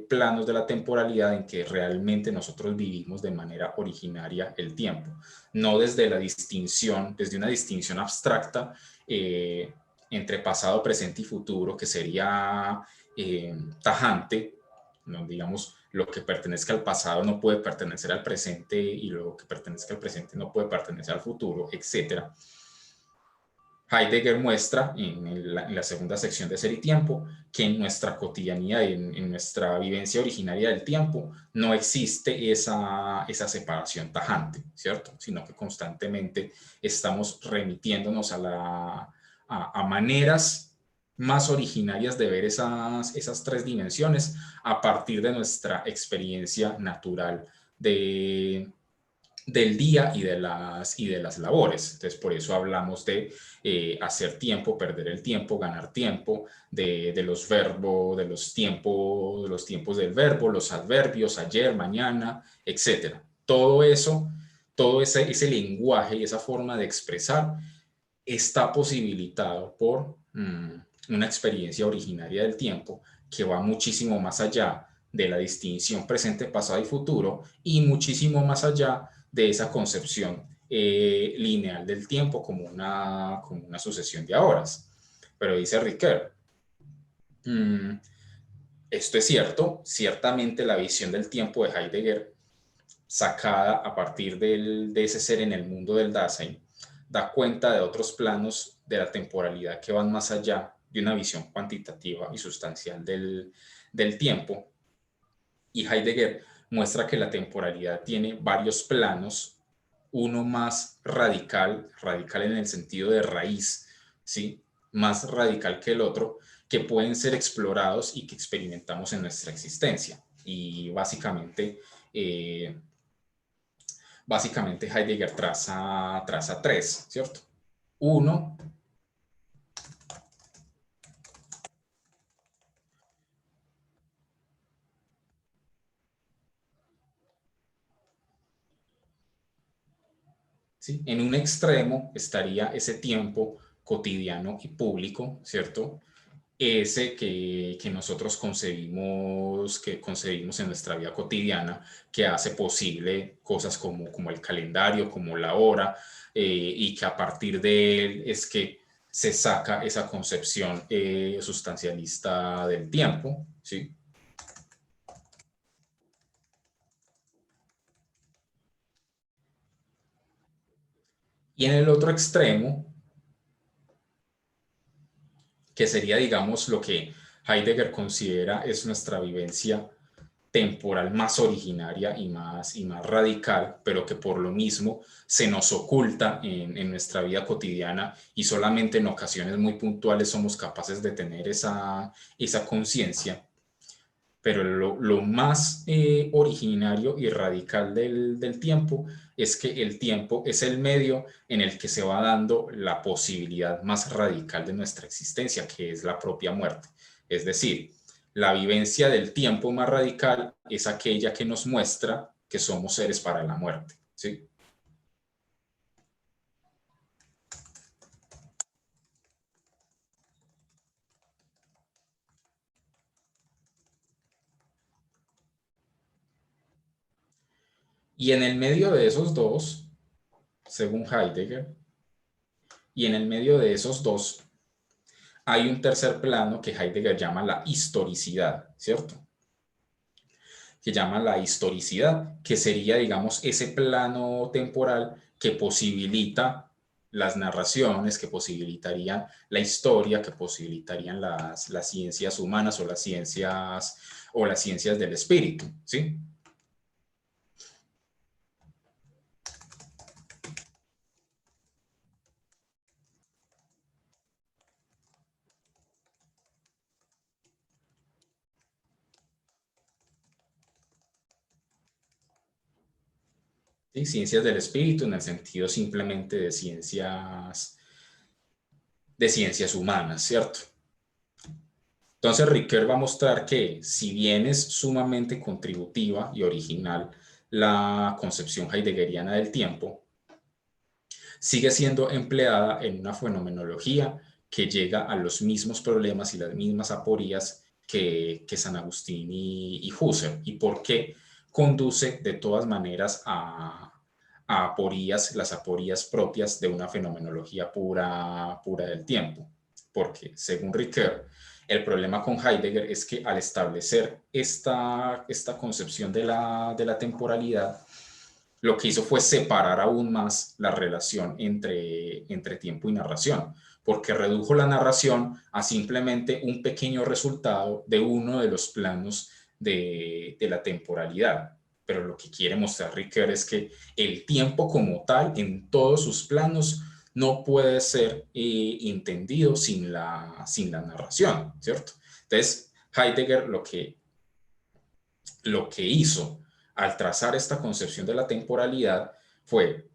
planos de la temporalidad en que realmente nosotros vivimos de manera originaria el tiempo, no desde desde una distinción abstracta entre pasado, presente y futuro, que sería tajante, no, digamos, lo que pertenezca al pasado no puede pertenecer al presente y lo que pertenezca al presente no puede pertenecer al futuro, etc. Heidegger muestra en la segunda sección de Ser y Tiempo que en nuestra cotidianidad, en nuestra vivencia originaria del tiempo, no existe esa separación tajante, ¿cierto? Sino que constantemente estamos remitiéndonos a maneras más originarias de ver esas tres dimensiones a partir de nuestra experiencia natural del día y de las labores. Entonces, por eso hablamos de hacer tiempo, perder el tiempo, ganar tiempo, de los verbos, de los tiempos del verbo, los adverbios, ayer, mañana, etc. Todo eso, todo ese lenguaje y esa forma de expresar está posibilitado por una experiencia originaria del tiempo que va muchísimo más allá de la distinción presente, pasado y futuro y muchísimo más allá de esa concepción lineal del tiempo como una sucesión de horas. Pero dice Ricoeur, esto es cierto, ciertamente la visión del tiempo de Heidegger, sacada a partir de ese ser en el mundo del Dasein, da cuenta de otros planos de la temporalidad que van más allá de una visión cuantitativa y sustancial del tiempo. Y Heidegger muestra que la temporalidad tiene varios planos, uno más radical en el sentido de raíz, ¿sí? Más radical que el otro, que pueden ser explorados y que experimentamos en nuestra existencia. Y básicamente Heidegger traza tres, ¿cierto? Uno, ¿sí? En un extremo estaría ese tiempo cotidiano y público, ¿cierto? Ese que nosotros concebimos en nuestra vida cotidiana, que hace posible cosas como el calendario, como la hora, y que a partir de él es que se saca esa concepción sustancialista del tiempo, ¿sí? Y en el otro extremo, que sería, digamos, lo que Heidegger considera es nuestra vivencia temporal más originaria y más radical, pero que por lo mismo se nos oculta en nuestra vida cotidiana y solamente en ocasiones muy puntuales somos capaces de tener esa conciencia. Pero lo más originario y radical del tiempo es que el tiempo es el medio en el que se va dando la posibilidad más radical de nuestra existencia, que es la propia muerte. Es decir, la vivencia del tiempo más radical es aquella que nos muestra que somos seres para la muerte, ¿sí? Y en el medio de esos dos según Heidegger, y en el medio de esos dos hay un tercer plano que Heidegger llama la historicidad, ¿cierto? Que llama la historicidad, que sería, digamos, ese plano temporal que posibilita las narraciones, que posibilitarían la historia, que posibilitarían las ciencias humanas o las ciencias del espíritu, ¿sí? ¿Sí? Ciencias del espíritu en el sentido simplemente de ciencias humanas, ¿cierto? Entonces Ricoeur va a mostrar que si bien es sumamente contributiva y original la concepción heideggeriana del tiempo, sigue siendo empleada en una fenomenología que llega a los mismos problemas y las mismas aporías que San Agustín y Husserl. ¿Y por qué conduce de todas maneras a aporías, las aporías propias de una fenomenología pura del tiempo? Porque, según Ricoeur, el problema con Heidegger es que al establecer esta concepción de la temporalidad, lo que hizo fue separar aún más la relación entre tiempo y narración, porque redujo la narración a simplemente un pequeño resultado de uno de los planos de la temporalidad. Pero lo que quiere mostrar Ricoeur es que el tiempo como tal, en todos sus planos, no puede ser entendido sin la narración, ¿cierto? Entonces, Heidegger lo que hizo al trazar esta concepción de la temporalidad fue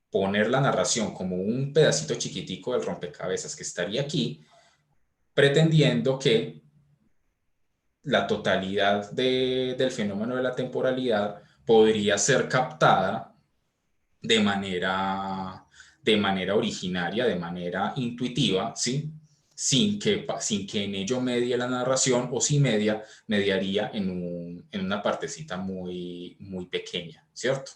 poner la narración como un pedacito chiquitico del rompecabezas que estaría aquí, pretendiendo que la totalidad del fenómeno de la temporalidad podría ser captada de manera originaria, de manera intuitiva, ¿sí? Sin que en ello medie la narración, o si mediaría en una partecita muy, muy pequeña, ¿cierto?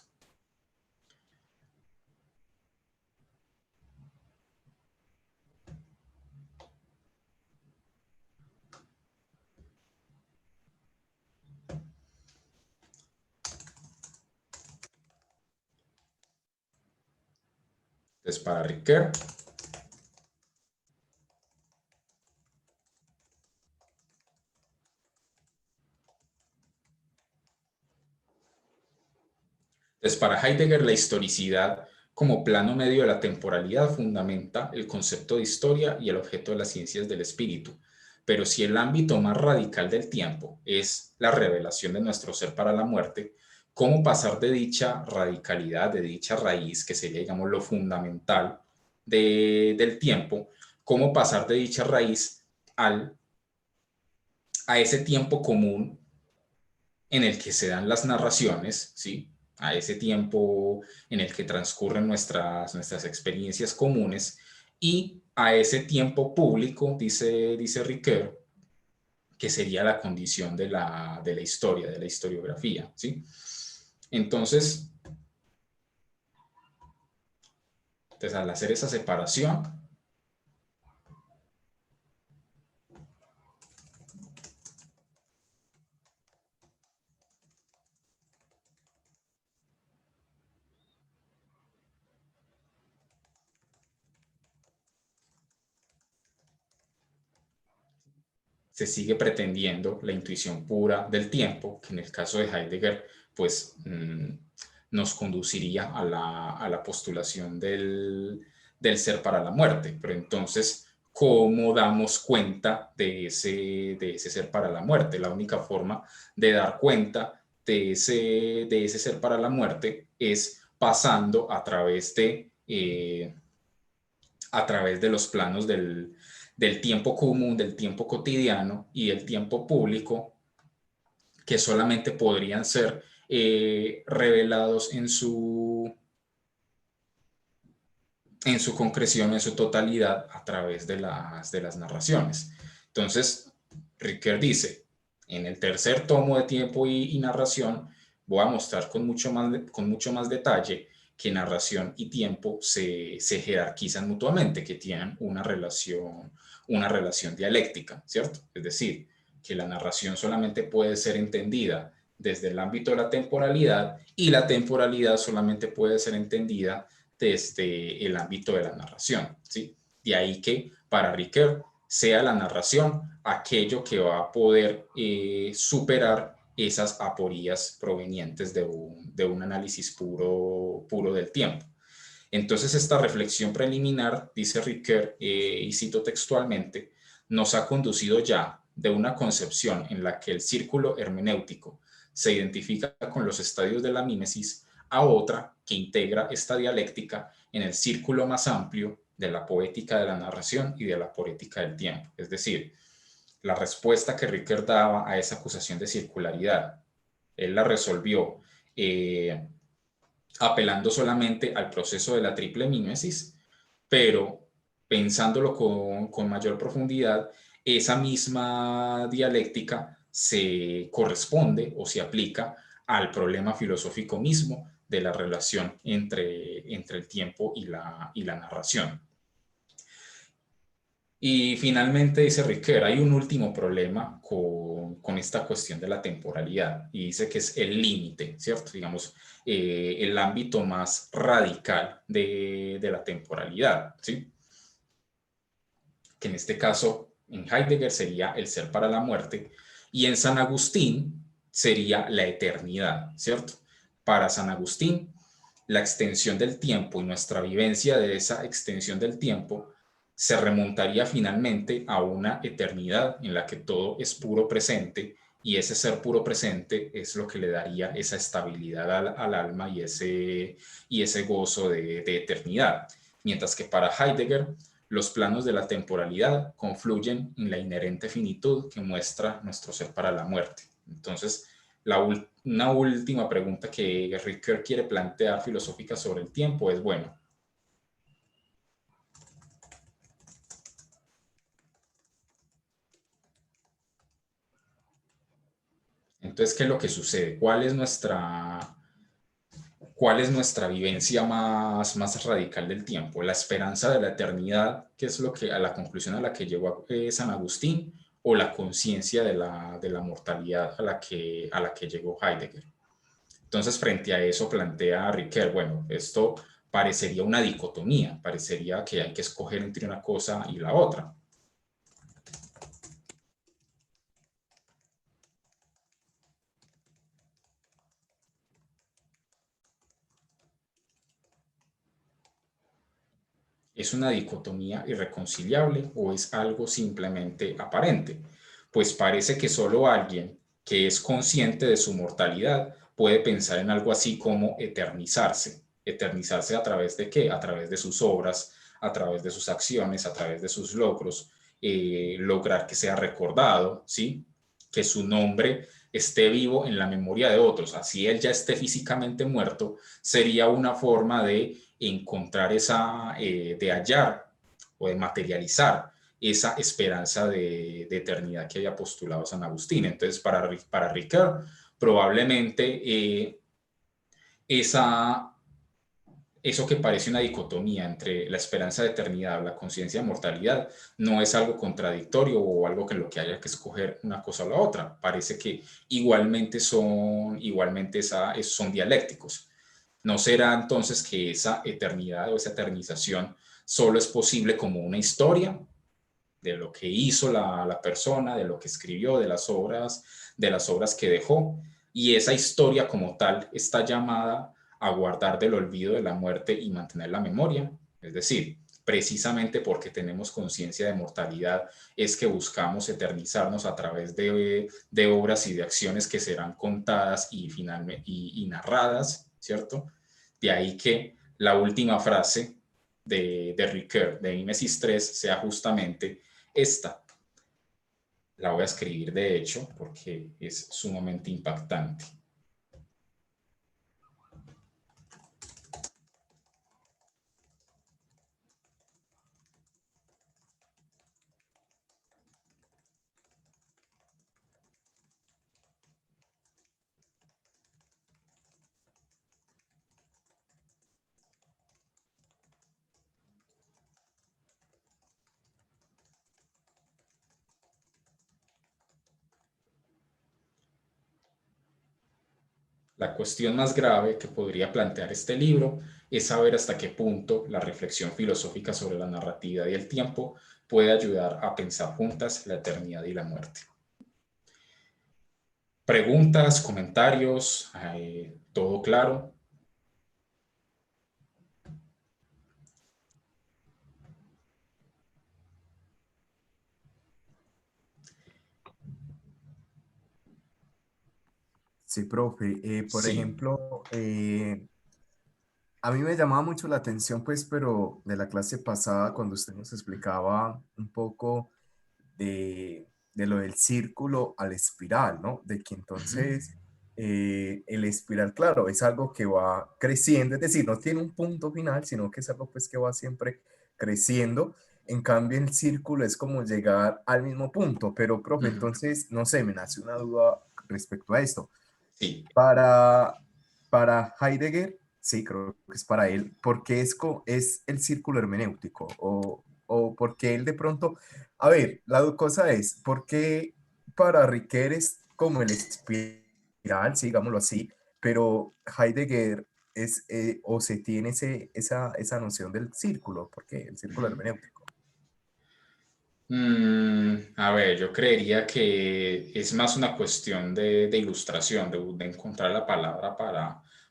Entonces, para Ricoeur, entonces, para Heidegger, la historicidad como plano medio de la temporalidad fundamenta el concepto de historia y el objeto de las ciencias del espíritu. Pero si el ámbito más radical del tiempo es la revelación de nuestro ser para la muerte, ¿cómo pasar de dicha radicalidad, de dicha raíz, que sería, digamos, lo fundamental del tiempo, cómo pasar de dicha raíz a ese tiempo común en el que se dan las narraciones, ¿sí? A ese tiempo en el que transcurren nuestras experiencias comunes, y a ese tiempo público, dice Ricoeur, que sería la condición de la historia, de la historiografía, ¿sí? Entonces, al hacer esa separación, se sigue pretendiendo la intuición pura del tiempo, que en el caso de Heidegger, pues nos conduciría a la postulación del ser para la muerte. Pero entonces, ¿cómo damos cuenta de ese ser para la muerte? La única forma de dar cuenta de ese ser para la muerte es pasando a través de los planos del tiempo común, del tiempo cotidiano y del tiempo público, que solamente podrían ser revelados en su concreción, en su totalidad, a través de las narraciones. Entonces, Ricoeur dice, en el tercer tomo de Tiempo y Narración, voy a mostrar con mucho más detalle que narración y tiempo se jerarquizan mutuamente, que tienen una relación dialéctica, ¿cierto? Es decir, que la narración solamente puede ser entendida desde el ámbito de la temporalidad y la temporalidad solamente puede ser entendida desde el ámbito de la narración, ¿sí? De ahí que para Ricoeur sea la narración aquello que va a poder superar esas aporías provenientes de un análisis puro del tiempo. Entonces, esta reflexión preliminar, dice Ricoeur, y cito textualmente, nos ha conducido ya de una concepción en la que el círculo hermenéutico se identifica con los estadios de la mímesis a otra que integra esta dialéctica en el círculo más amplio de la poética de la narración y de la poética del tiempo. Es decir, la respuesta que Ricoeur daba a esa acusación de circularidad, él la resolvió apelando solamente al proceso de la triple mímesis, pero pensándolo con mayor profundidad, esa misma dialéctica se corresponde o se aplica al problema filosófico mismo de la relación entre el tiempo y la narración. Y finalmente dice Ricoeur, hay un último problema con esta cuestión de la temporalidad y dice que es el límite, ¿cierto? Digamos, el ámbito más radical de la temporalidad, ¿sí? Que en este caso, en Heidegger sería el ser para la muerte y en San Agustín sería la eternidad, ¿cierto? Para San Agustín, la extensión del tiempo y nuestra vivencia de esa extensión del tiempo se remontaría finalmente a una eternidad en la que todo es puro presente y ese ser puro presente es lo que le daría esa estabilidad al alma y ese gozo de eternidad. Mientras que para Heidegger, los planos de la temporalidad confluyen en la inherente finitud que muestra nuestro ser para la muerte. Entonces, una última pregunta que Ricoeur quiere plantear filosófica sobre el tiempo es, bueno, entonces, ¿qué es lo que sucede? ¿Cuál es nuestra vivencia más radical del tiempo? ¿La esperanza de la eternidad, que es a la conclusión a la que llegó San Agustín, o la conciencia de la mortalidad a la que llegó Heidegger? Entonces, frente a eso plantea Ricoeur, bueno, esto parecería una dicotomía, parecería que hay que escoger entre una cosa y la otra. ¿Es una dicotomía irreconciliable o es algo simplemente aparente? Pues parece que solo alguien que es consciente de su mortalidad puede pensar en algo así como eternizarse. ¿Eternizarse a través de qué? A través de sus obras, a través de sus acciones, a través de sus logros, lograr que sea recordado, ¿sí? Que su nombre esté vivo en la memoria de otros. Así él ya esté físicamente muerto, sería una forma de encontrar de hallar o de materializar esa esperanza de eternidad que había postulado San Agustín. Entonces, para Ricoeur, probablemente eso que parece una dicotomía entre la esperanza de eternidad o la conciencia de mortalidad no es algo contradictorio o algo que lo que haya que escoger una cosa o la otra. Parece que son dialécticos. ¿No será entonces que esa eternidad o esa eternización solo es posible como una historia de lo que hizo la persona, de lo que escribió, de las obras que dejó? Y esa historia como tal está llamada a guardar del olvido de la muerte y mantener la memoria. Es decir, precisamente porque tenemos conciencia de mortalidad es que buscamos eternizarnos a través de obras y de acciones que serán contadas y narradas, ¿cierto? De ahí que la última frase de Ricoeur, de Mimesis 3, sea justamente esta. La voy a escribir de hecho porque es sumamente impactante. La cuestión más grave que podría plantear este libro es saber hasta qué punto la reflexión filosófica sobre la narratividad y el tiempo puede ayudar a pensar juntas la eternidad y la muerte. Preguntas, comentarios, todo claro. Sí, profe. Por Sí. ejemplo, a mí me llamaba mucho la atención, pues, pero de la clase pasada, cuando usted nos explicaba un poco de lo del círculo al espiral, ¿no? De que Ujú. entonces el espiral, claro, es algo que va creciendo, es decir, no tiene un punto final, sino que es algo pues que va siempre creciendo. En cambio, el círculo es como llegar al mismo punto, pero profe, Ujú. entonces, no sé, me nace una duda respecto a esto. Sí. Para, para Heidegger, sí, creo que es para él, porque es el círculo hermenéutico o porque él de pronto, a ver, la cosa es, porque para Riquet es como el espiral, sí, digámoslo así, pero Heidegger es, o se tiene esa noción del círculo, porque el círculo Ujú. hermenéutico. A ver, yo creería que es más una cuestión de ilustración, de encontrar la palabra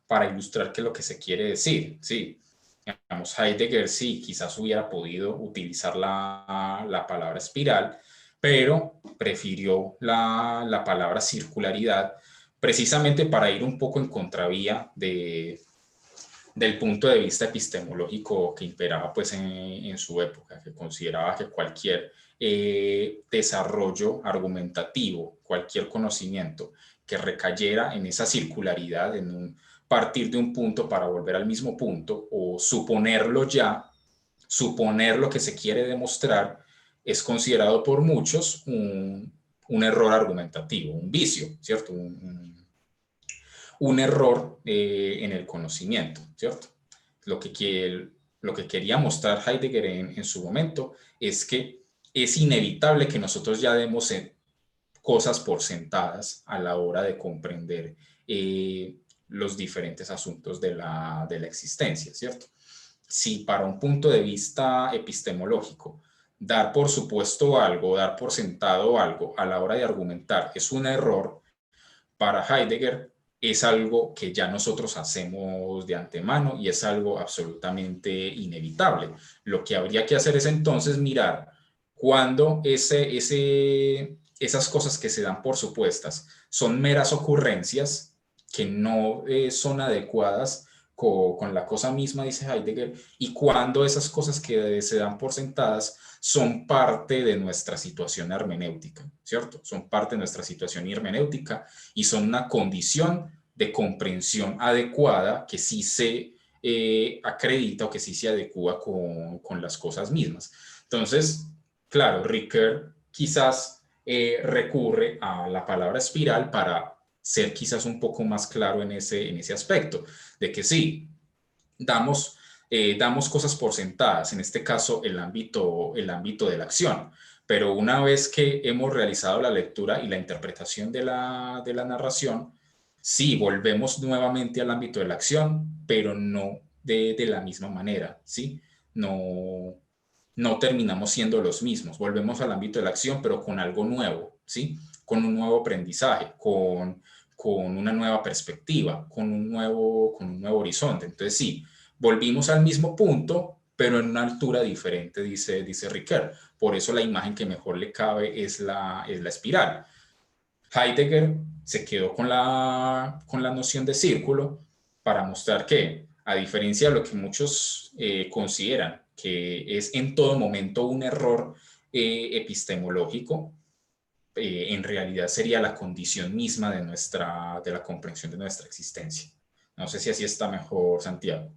para ilustrar qué es lo que se quiere decir. Sí, digamos, Heidegger sí, quizás hubiera podido utilizar la palabra espiral, pero prefirió la palabra circularidad precisamente para ir un poco en contravía del punto de vista epistemológico que imperaba pues en su época, que consideraba que cualquier desarrollo argumentativo, cualquier conocimiento que recayera en esa circularidad, en un partir de un punto para volver al mismo punto o suponerlo ya, suponer lo que se quiere demostrar, es considerado por muchos un error argumentativo, un vicio, ¿cierto? Un error en el conocimiento, ¿cierto? Lo lo que quería mostrar Heidegger en su momento es que es inevitable que nosotros ya demos cosas por sentadas a la hora de comprender los diferentes asuntos de la existencia, ¿cierto? Si para un punto de vista epistemológico, dar por supuesto algo, dar por sentado algo a la hora de argumentar es un error, para Heidegger es algo que ya nosotros hacemos de antemano y es algo absolutamente inevitable. Lo que habría que hacer es entonces mirar cuando esas cosas que se dan por supuestas son meras ocurrencias que no son adecuadas con la cosa misma, dice Heidegger, y cuando esas cosas que se dan por sentadas son parte de nuestra situación hermenéutica, ¿cierto? Son parte de nuestra situación hermenéutica y son una condición de comprensión adecuada que sí se acredita o que sí se adecua con las cosas mismas. Entonces, claro, Ricoeur quizás recurre a la palabra espiral para ser quizás un poco más claro en ese aspecto, de que sí, damos, damos cosas por sentadas, en este caso el ámbito de la acción, pero una vez que hemos realizado la lectura y la interpretación de la narración, sí, volvemos nuevamente al ámbito de la acción, pero no de la misma manera, ¿sí? No, no terminamos siendo los mismos, volvemos al ámbito de la acción, pero con algo nuevo, ¿sí? Con un nuevo aprendizaje, con una nueva perspectiva, con un nuevo horizonte. Entonces, sí, volvimos al mismo punto, pero en una altura diferente, dice Ricoeur. Por eso la imagen que mejor le cabe es la espiral. Heidegger se quedó con la noción de círculo para mostrar que, a diferencia de lo que muchos consideran que es en todo momento un error epistemológico, en realidad sería la condición misma de la comprensión de nuestra existencia. No sé si así está mejor, Santiago.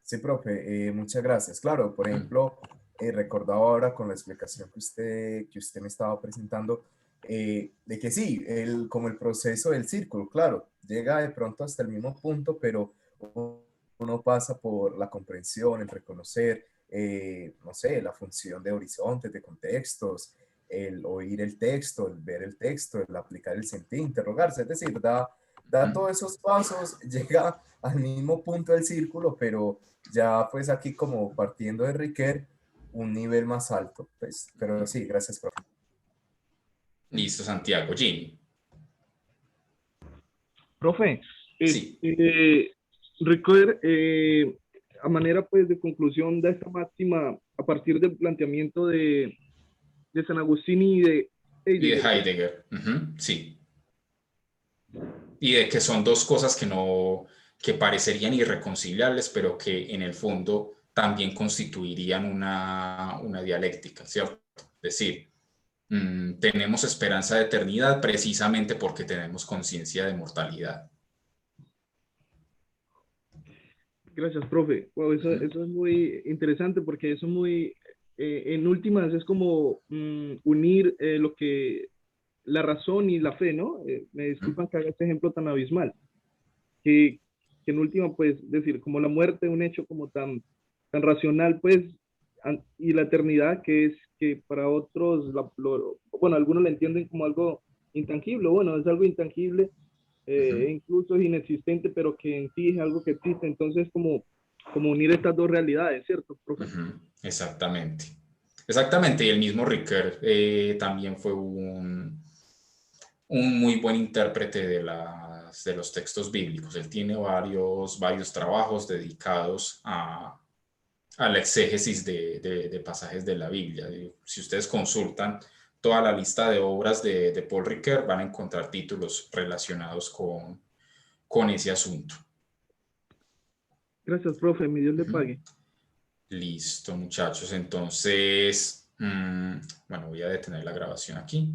Sí, profe, muchas gracias. Claro, por ejemplo, recordaba ahora con la explicación que usted me estaba presentando, de que sí, como el proceso del círculo, claro, llega de pronto hasta el mismo punto, pero uno pasa por la comprensión, el reconocer, no sé, la función de horizontes, de contextos, el oír el texto, el ver el texto, el aplicar el sentido, interrogarse, es decir, da da todos esos pasos, llega al mismo punto del círculo, pero ya pues aquí como partiendo de Riquet, un nivel más alto. Pues, pero sí, gracias, profe. Listo, Santiago. Jimmy. Profe, Sí. Ricoeur, a manera pues de conclusión de esta máxima, a partir del planteamiento de San Agustín y de Y de Heidegger, ¿sí? Heidegger. Sí. Y de que son dos cosas que no, que parecerían irreconciliables, pero que en el fondo también constituirían una dialéctica, ¿cierto? Es decir, tenemos esperanza de eternidad precisamente porque tenemos conciencia de mortalidad. Gracias, profe. Wow, eso es muy interesante porque eso es muy, en últimas, es como unir lo que, la razón y la fe, ¿no? Me disculpan que haga este ejemplo tan abismal, que, que en última, pues, decir, como la muerte, un hecho como tan racional, pues, y la eternidad, que es que para otros, bueno, algunos la entienden como algo intangible, bueno, es algo intangible, incluso es inexistente, pero que en sí es algo que existe. Entonces, como unir estas dos realidades, ¿cierto, profe? Exactamente. Exactamente, y el mismo Ricoeur también fue un muy buen intérprete de los textos bíblicos. Él tiene varios trabajos dedicados a la exégesis de pasajes de la Biblia. Si ustedes consultan toda la lista de obras de Paul Ricoeur, van a encontrar títulos relacionados con ese asunto. Gracias, profe. Mi Dios le pague. Listo, muchachos. Entonces, bueno, voy a detener la grabación aquí.